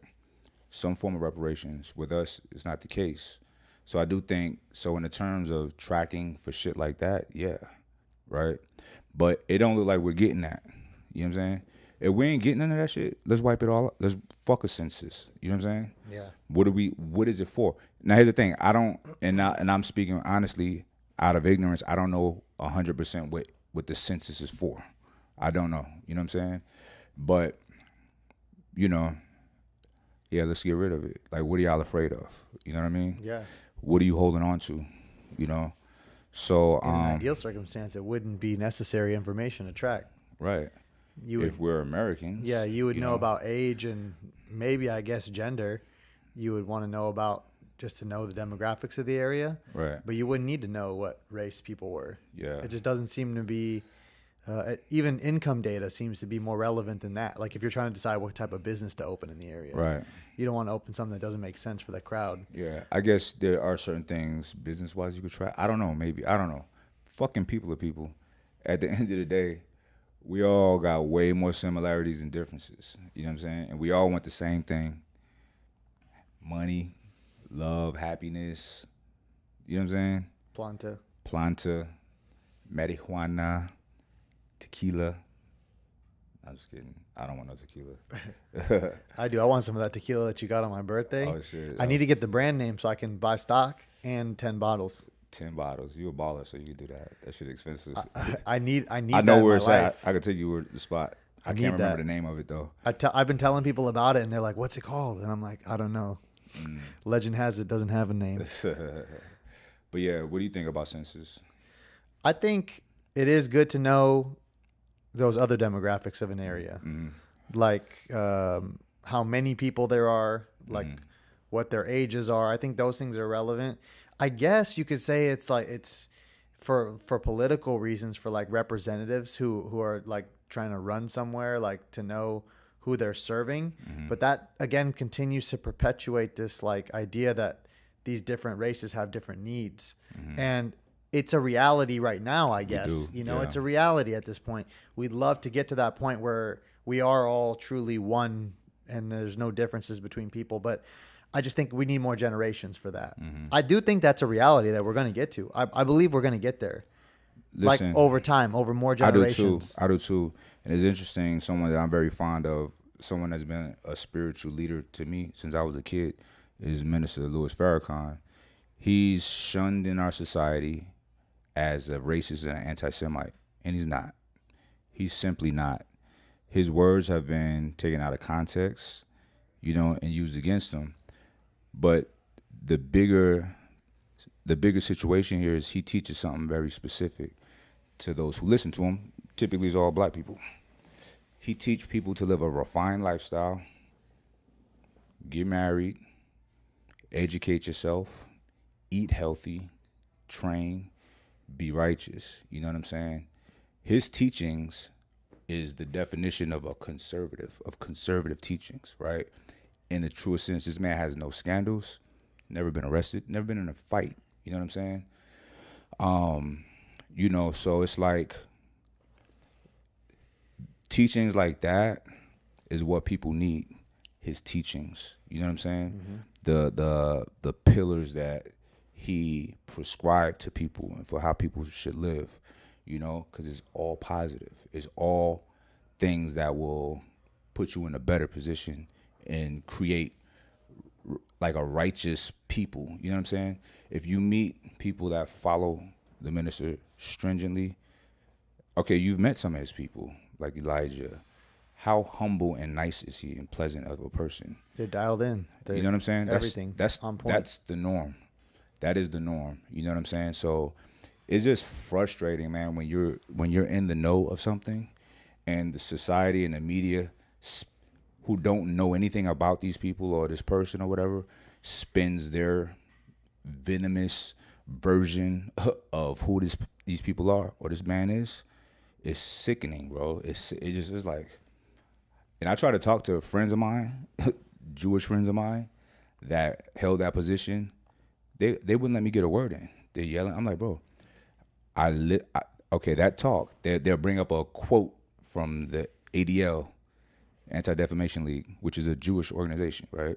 Some form of reparations. With us, it's not the case. So I do think, so in the terms of tracking for shit like that, yeah, right? But it don't look like we're getting that. You know what I'm saying? If we ain't getting none of that shit, let's wipe it all up. Let's fuck a census. You know what I'm saying? Yeah. What is it for? Now, here's the thing. I don't, and I'm speaking honestly out of ignorance, I don't know 100% what the census is for. I don't know. You know what I'm saying? But, yeah, let's get rid of it. Like, what are y'all afraid of? You know what I mean? Yeah. What are you holding on to? So in an ideal circumstance, it wouldn't be necessary information to track. Right. If we're Americans. Yeah, you would know about age and maybe, I guess, gender. You would want to know about just to know the demographics of the area. Right. But you wouldn't need to know what race people were. Yeah. It just doesn't seem to be, even income data seems to be more relevant than that. Like if you're trying to decide what type of business to open in the area. Right. You don't want to open something that doesn't make sense for the crowd. Yeah. I guess there are certain things business-wise you could try. I don't know. Maybe. I don't know. Fucking people are people. At the end of the day, we all got way more similarities than differences. You know what I'm saying? And we all want the same thing. Money, love, happiness. You know what I'm saying? Planta, marijuana, tequila. I'm just kidding. I don't want no tequila. I do. I want some of that tequila that you got on my birthday. Oh, shit. I need to get the brand name so I can buy stock and 10 bottles. 10 bottles. You a baller, so you can do that. That shit expensive. I need. I that know in where my it's life. at. I can tell you where the spot. I can't remember the name of it though. I've been telling people about it, and they're like, "What's it called?" And I'm like, "I don't know." Legend has it doesn't have a name. But yeah, what do you think about census? I think it is good to know those other demographics of an area, like how many people there are, like what their ages are. I think those things are relevant. I guess you could say it's like it's for political reasons, for like representatives who are like trying to run somewhere, like to know who they're serving. But that again continues to perpetuate this like idea that these different races have different needs. And it's a reality right now, I guess. It's a reality at this point. We'd love to get to that point where we are all truly one and there's no differences between people, but I just think we need more generations for that. I do think that's a reality that we're going to get to. I believe we're going to get there. Listen, like over time, over more generations. I do too. And it's interesting, someone that I'm very fond of someone that's been a spiritual leader to me since I was a kid is Minister Louis Farrakhan. He's shunned in our society as a racist and an anti-Semite, and he's not. He's simply not. His words have been taken out of context, and used against him. But the bigger situation here is he teaches something very specific to those who listen to him. Typically, it's all black people. He teaches people to live a refined lifestyle, get married, educate yourself, eat healthy, train, be righteous. You know what I'm saying? His teachings is the definition of conservative teachings, right? In the truest sense, this man has no scandals, never been arrested, never been in a fight. You know what I'm saying? So it's like teachings like that is what people need. His teachings, you know what I'm saying? Mm-hmm. The pillars that he prescribed to people and for how people should live, because it's all positive. It's all things that will put you in a better position and create like a righteous people. You know what I'm saying? If you meet people that follow the minister stringently, okay, you've met some of his people, like Elijah. How humble and nice is he and pleasant of a person? They're dialed in. You know what I'm saying? Everything. That's on point. That's the norm. That is the norm. You know what I'm saying? So it's just frustrating, man, when you're in the know of something, and the society and the media who don't know anything about these people or this person or whatever spins their venomous version of who these people are or this man is. It's sickening, bro. It's like, and I try to talk to friends of mine, Jewish friends of mine, that held that position. They wouldn't let me get a word in. They're yelling. I'm like, bro, okay, that talk. They'll bring up a quote from the ADL, Anti-Defamation League, which is a Jewish organization, right?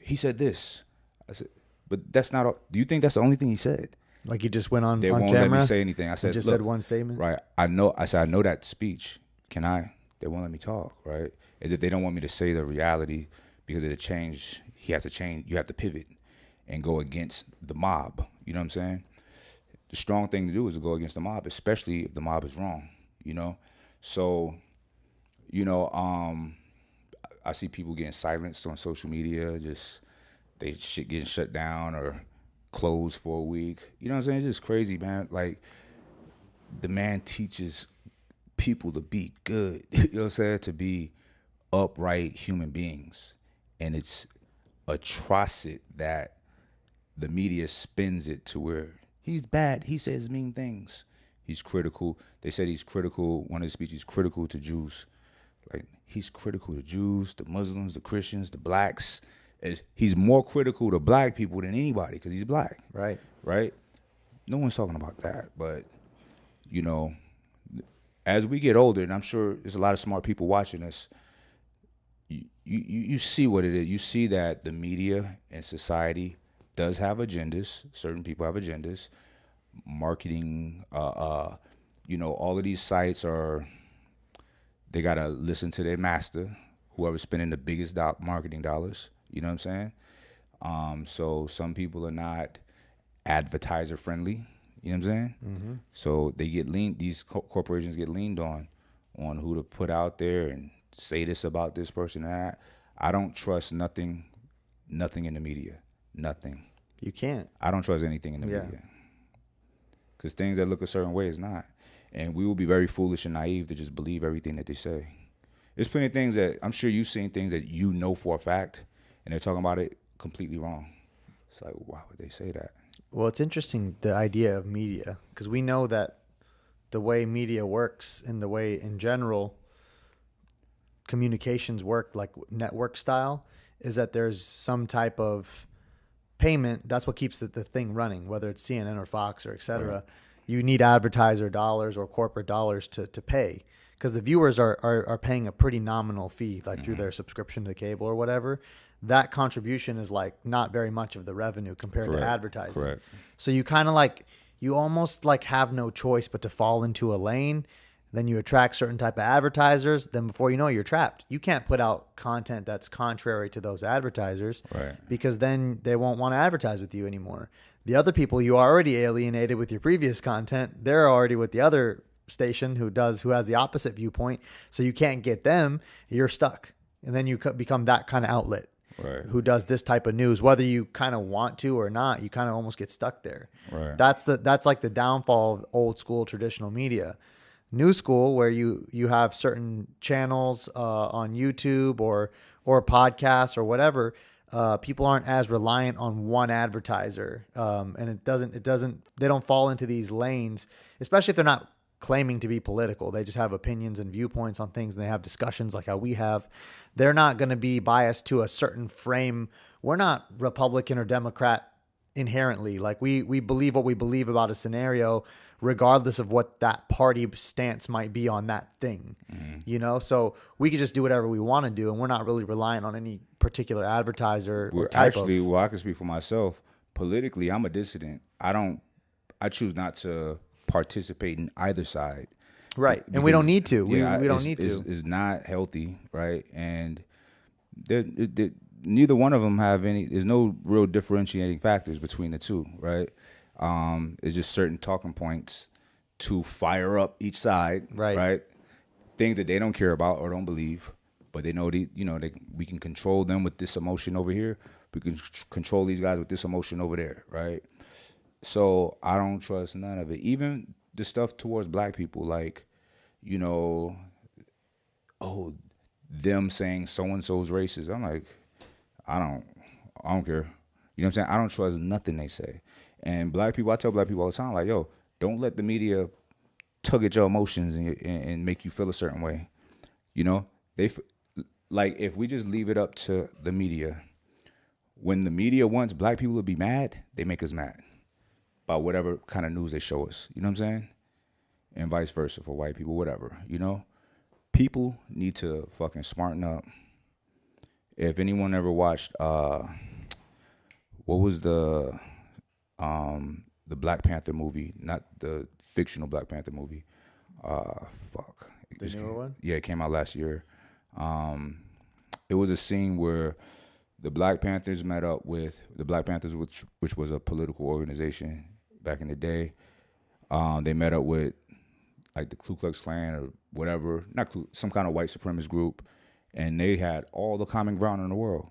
He said this. I said, but that's not. Do you think that's the only thing he said? Like he just went on They won't camera? let me say anything. I said, just said one statement. Right. I know that speech. Can I? They won't let me talk. Right. Is that they don't want me to say the reality because it'll change. He has to change. You have to pivot and go against the mob. You know what I'm saying? The strong thing to do is to go against the mob, especially if the mob is wrong. So, I see people getting silenced on social media. Just they shit getting shut down or closed for a week. You know what I'm saying? It's just crazy, man. Like, the man teaches people to be good. You know what I'm saying? To be upright human beings. And it's atrocious that the media spins it to where he's bad. He says mean things. He's critical. They said he's critical. One of his speeches, critical to Jews. Like, he's critical to Jews, the Muslims, the Christians, the blacks. He's more critical to black people than anybody because he's black. Right. No one's talking about that. But, as we get older, and I'm sure there's a lot of smart people watching us, you see what it is. You see that the media and society does have agendas. Certain people have agendas. Marketing, all of these sites they got to listen to their master, whoever's spending the biggest marketing dollars. You know what I'm saying? So some people are not advertiser friendly. You know what I'm saying? Mm-hmm. So they get these corporations get leaned on who to put out there and say this about this person and that. I don't trust nothing in the media. Nothing. You can't. I don't trust anything in the media. Because things that look a certain way is not. And we will be very foolish and naive to just believe everything that they say. There's plenty of things that I'm sure you've seen things that you know for a fact, and they're talking about it completely wrong. It's like, why would they say that? Well, it's interesting, the idea of media, because we know that the way media works and the way, in general, communications work, like network style, is that there's some type of payment. That's what keeps the thing running, whether it's CNN or Fox or et cetera. Right. You need advertiser dollars or corporate dollars to pay, because the viewers are paying a pretty nominal fee, like through their subscription to cable or whatever. That contribution is like not very much of the revenue compared to advertising. Correct. So you kind of like, you almost like have no choice but to fall into a lane then you attract certain type of advertisers. Then before you know it, you're trapped. You can't put out content that's contrary to those advertisers, Right. because then they won't want to advertise with you anymore. The other people you already alienated with your previous content, they're already with the other station who has the opposite viewpoint. So you can't get them. You're stuck, and then you become that kind of outlet. Right. Who does this type of news, whether you kind of want to or not, you kind of almost get stuck there. Right. That's like the downfall of old school traditional media. New school, where you have certain channels on YouTube or podcasts or whatever, people aren't as reliant on one advertiser, and they don't fall into these lanes, especially if they're not claiming to be political. They just have opinions and viewpoints on things, and they have discussions like how we have. They're not going to be biased to a certain frame. We're not Republican or Democrat inherently. Like we believe what we believe about a scenario, regardless of what that party stance might be on that thing. You know, so we could just do whatever we want to do, and we're not really relying on any particular advertiser or type Actually, of. well, I can speak for myself. Politically, I'm a dissident. I choose not to participate in either side. Right. And we don't need to. Yeah, we don't need to. It's not healthy, right? And neither one of them have any. There's no real differentiating factors between the two, right? It's just certain talking points to fire up each side, Right. Things that they don't care about or don't believe, but they know we can control them with this emotion over here. We can control these guys with this emotion over there, right? So I don't trust none of it. Even the stuff towards black people, like, them saying so and so's racist. I'm like, I don't care. You know what I'm saying? I don't trust nothing they say. And black people, I tell black people all the time, like, yo, don't let the media tug at your emotions and make you feel a certain way. Like, if we just leave it up to the media, when the media wants black people to be mad, they make us mad by whatever kind of news they show us. You know what I'm saying? And vice versa for white people, whatever. People need to fucking smarten up. If anyone ever watched, what was the Black Panther movie? Not the fictional Black Panther movie. The newer one? Yeah, it came out last year. It was a scene where the Black Panthers met up with the Black Panthers, which was a political organization back in the day. They met up with like the Ku Klux Klan or whatever, some kind of white supremacist group, and they had all the common ground in the world.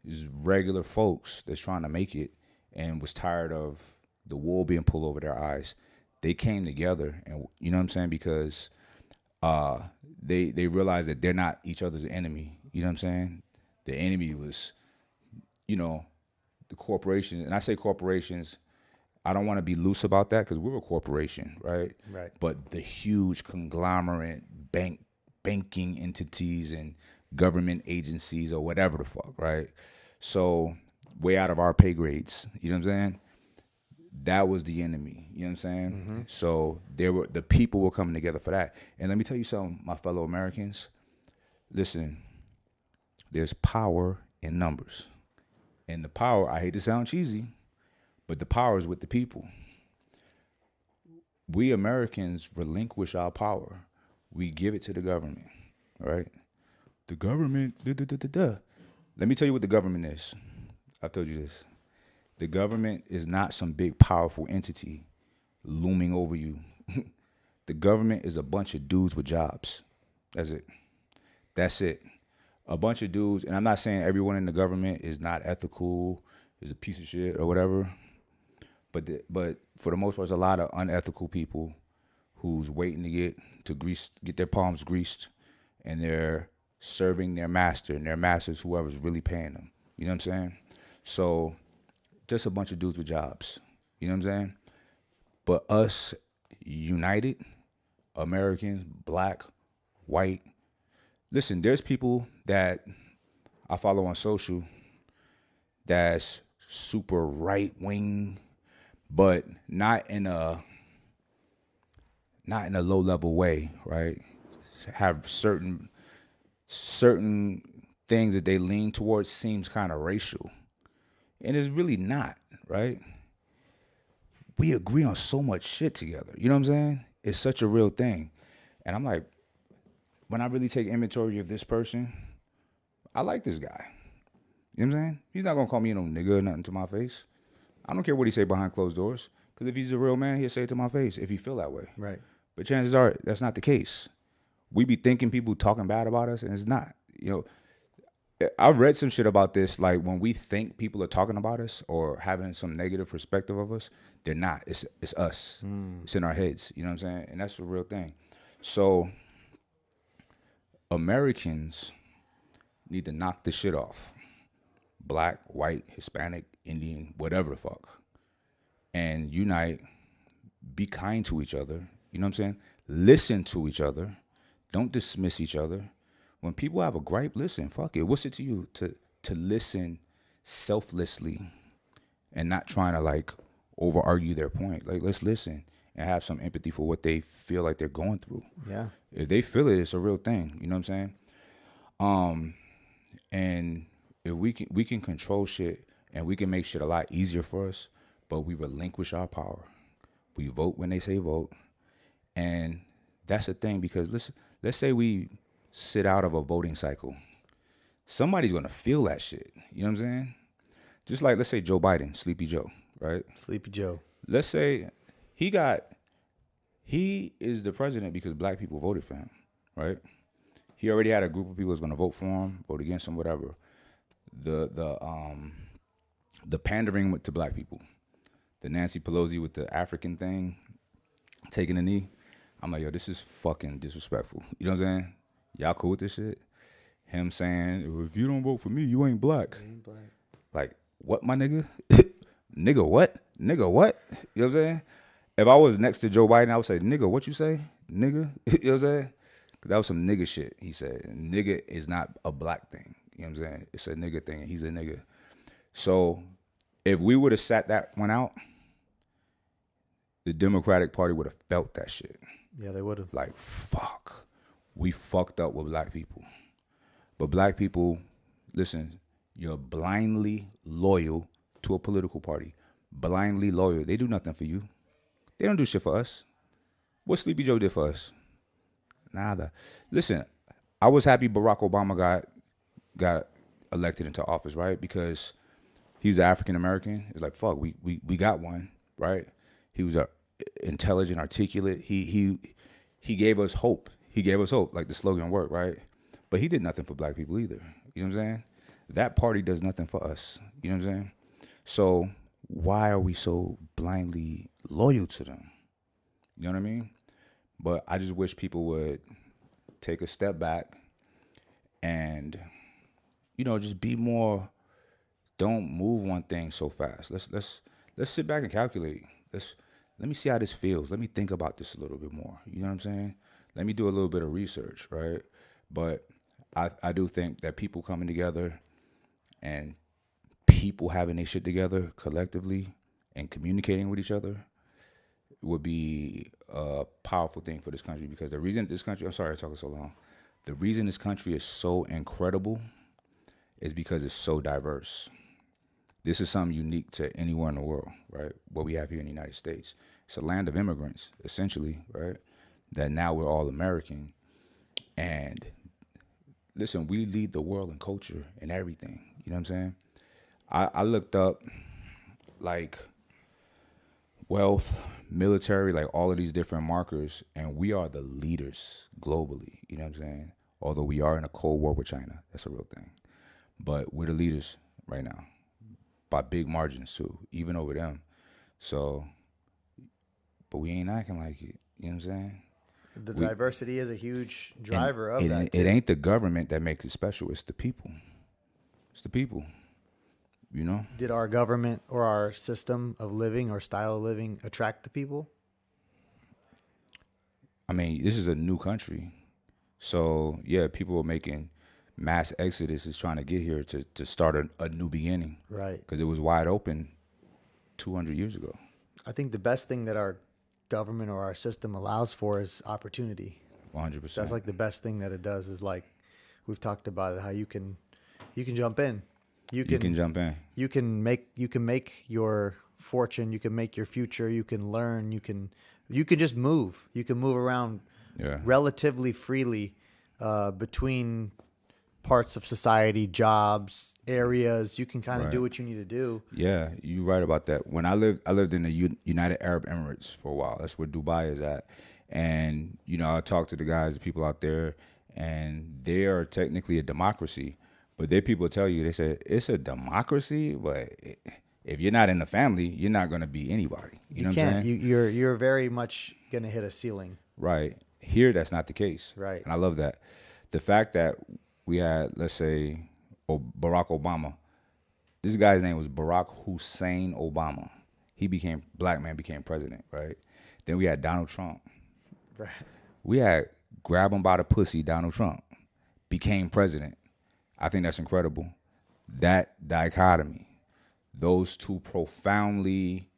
These regular folks that's trying to make it and was tired of the wool being pulled over their eyes. They came together, and you know what I'm saying, because they realized that they're not each other's enemy. You know what I'm saying? The enemy was, the corporations. And I say corporations, I don't want to be loose about that because we're a corporation, right? Right. But the huge conglomerate banking entities and government agencies or whatever the fuck, right? So way out of our pay grades, you know what I'm saying? That was the enemy, you know what I'm saying? Mm-hmm. So the people were coming together for that. And let me tell you something, my fellow Americans. Listen, there's power in numbers. And the power, I hate to sound cheesy, but the power is with the people. We Americans relinquish our power. We give it to the government, right? The government, Let me tell you what the government is. I've told you this. The government is not some big, powerful entity looming over you. The government is a bunch of dudes with jobs. That's it. A bunch of dudes, and I'm not saying everyone in the government is not ethical, is a piece of shit or whatever, but for the most part, there's a lot of unethical people who's waiting to get their palms greased, and they're serving their master, and their master's whoever's really paying them. You know what I'm saying? So just a bunch of dudes with jobs. You know what I'm saying? But us, united, Americans, black, white. Listen, there's people that I follow on social that's super right wing, but not in a low level way, right? Have certain things that they lean towards seems kind of racial. And it's really not, right? We agree on so much shit together. You know what I'm saying? It's such a real thing. And I'm like, when I really take inventory of this person, I like this guy. You know what I'm saying? He's not gonna call me no nigga or nothing to my face. I don't care what he say behind closed doors. Because if he's a real man, he'll say it to my face if he feel that way. Right. But chances are that's not the case. We be thinking people talking bad about us, and it's not. You know, I read some shit about this. Like when we think people are talking about us or having some negative perspective of us, they're not. It's us. It's in our heads. You know what I'm saying? And that's the real thing. So Americans need to knock this shit off. Black, white, Hispanic, Indian, whatever the fuck. And unite, be kind to each other. You know what I'm saying? Listen to each other. Don't dismiss each other. When people have a gripe, listen, fuck it. What's it to you to listen selflessly and not trying to like over argue their point? Like, let's listen and have some empathy for what they feel like they're going through. Yeah. If they feel it, it's a real thing. You know what I'm saying? And if we can control shit and we can make shit a lot easier for us, but we relinquish our power. We vote when they say vote. And that's the thing, because let's say we sit out of a voting cycle. Somebody's gonna feel that shit. You know what I'm saying? Just like, let's say Joe Biden, Sleepy Joe, right? Sleepy Joe. Let's say he is the president because black people voted for him, right? He already had a group of people that's gonna vote for him, vote against him, whatever. The pandering to black people. The Nancy Pelosi with the African thing, taking a knee. I'm like, yo, this is fucking disrespectful. You know what I'm saying? Y'all cool with this shit? Him saying, if you don't vote for me, you ain't black. You ain't black. Like, what, my nigga? Nigga, what? Nigga, what? You know what I'm saying? If I was next to Joe Biden, I would say, nigga, what you say? Nigga? You know what I'm saying? That was some nigga shit, he said. Nigga is not a black thing. You know what I'm saying? It's a nigga thing, and he's a nigga. So if we would have sat that one out, the Democratic Party would have felt that shit. Yeah, they would have. Like, fuck. We fucked up with black people. But black people, listen, you're blindly loyal to a political party. Blindly loyal. They do nothing for you. They don't do shit for us. What Sleepy Joe did for us? Nada. Listen, I was happy Barack Obama got elected into office, right? Because he's African American. It's like, fuck, we got one, right? He was intelligent, articulate. He gave us hope. He gave us hope, like the slogan worked, right? But he did nothing for black people either. You know what I'm saying? That party does nothing for us. You know what I'm saying? So why are we so blindly loyal to them? You know what I mean? But I just wish people would take a step back and, you know, just be more. Don't move one thing so fast. Let's sit back and calculate. Let me see how this feels. Let me think about this a little bit more. You know what I'm saying? Let me do a little bit of research, right? But I do think that people coming together and people having their shit together collectively and communicating with each other would be a powerful thing for this country. Because the reason this country, I'm sorry I'm talking so long. The reason this country is so incredible is because it's so diverse. This is something unique to anywhere in the world, right? What we have here in the United States. It's a land of immigrants, essentially, right? That now we're all American. And listen, we lead the world in culture and everything. You know what I'm saying? I looked up, like, wealth, military, like all of these different markers, and we are the leaders globally. You know what I'm saying? Although we are in a cold war with China. That's a real thing. But we're the leaders right now. By big margins too, even over them. So, but we ain't acting like it. You know what I'm saying? The diversity is a huge driver of that. It ain't the government that makes it special. It's the people. It's the people. You know? Did our government or our system of living or style of living attract the people? I mean, this is a new country. So, yeah, people are making mass exodus is trying to get here to start a new beginning. Right. Because it was wide open 200 years ago. I think the best thing that our government or our system allows for is opportunity. 100%. That's like the best thing that it does is, like, we've talked about it, how you can jump in. You can jump in. You can make your fortune, you can make your future, you can learn, you can just move. You can move around Yeah. relatively freely between parts of society, jobs, areas. You can kind of do Right. what you need to do. Yeah, you're right about that. When I lived in the United Arab Emirates for a while. That's where Dubai is at. And I talked to the guys, the people out there, and they are technically a democracy. But their people tell you, they say it's a democracy, but if you're not in the family, you're not gonna be anybody. You You know what I'm can't. saying? You're very much gonna hit a ceiling. Right. Here, that's not the case. Right. And I love that. The fact that we had, let's say, Barack Obama. This guy's name was Barack Hussein Obama. Black man became president, right? Then we had Donald Trump. Right. We had grab him by the pussy, Donald Trump became president. I think that's incredible. That dichotomy, those two profoundly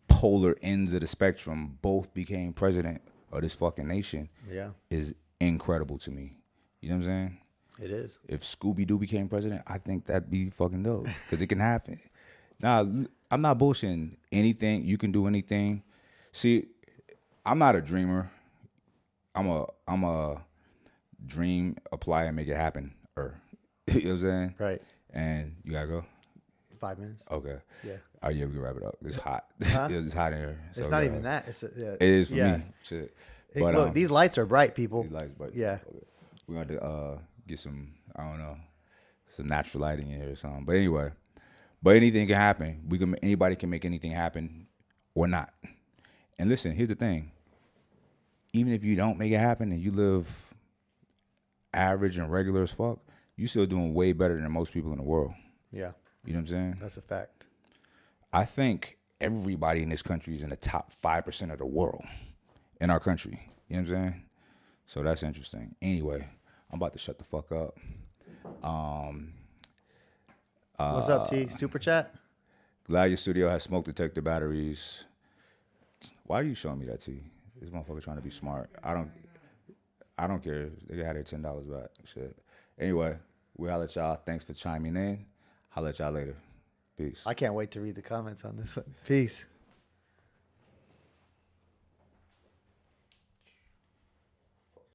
polar ends of the spectrum both became president of this fucking nation Yeah. is incredible to me. You know what I'm saying? It is. If Scooby-Doo became president, I think that'd be fucking dope because it can happen. Nah, I'm not bullshitting. Anything, you can do anything. See, I'm not a dreamer. I'm a dream, apply, and make it happen. You know what I'm saying? Right. And you gotta go? 5 minutes. Okay. Yeah. Oh, yeah, we can wrap it up. It's hot. Huh? It's hot in here. It's So, not yeah. even that. It's yeah. It is for yeah. me. Shit. Hey, But, look, these lights are bright, people. These lights, but Yeah. we're going to get some, I don't know, some natural lighting in here or something. But anyway, anything can happen. Anybody can make anything happen or not. And listen, here's the thing. Even if you don't make it happen and you live average and regular as fuck, you still doing way better than most people in the world. Yeah. You know what I'm saying? That's a fact. I think everybody in this country is in the top 5% of the world in our country. You know what I'm saying? So that's interesting. Anyway, I'm about to shut the fuck up. What's up, T? Super chat? Glad your studio has smoke detector batteries. Why are you showing me that, T? This motherfucker trying to be smart. I don't care. They had their $10 back. Shit. Anyway, we'll holler at y'all. Thanks for chiming in. Holler at y'all later. Peace. I can't wait to read the comments on this one. Peace.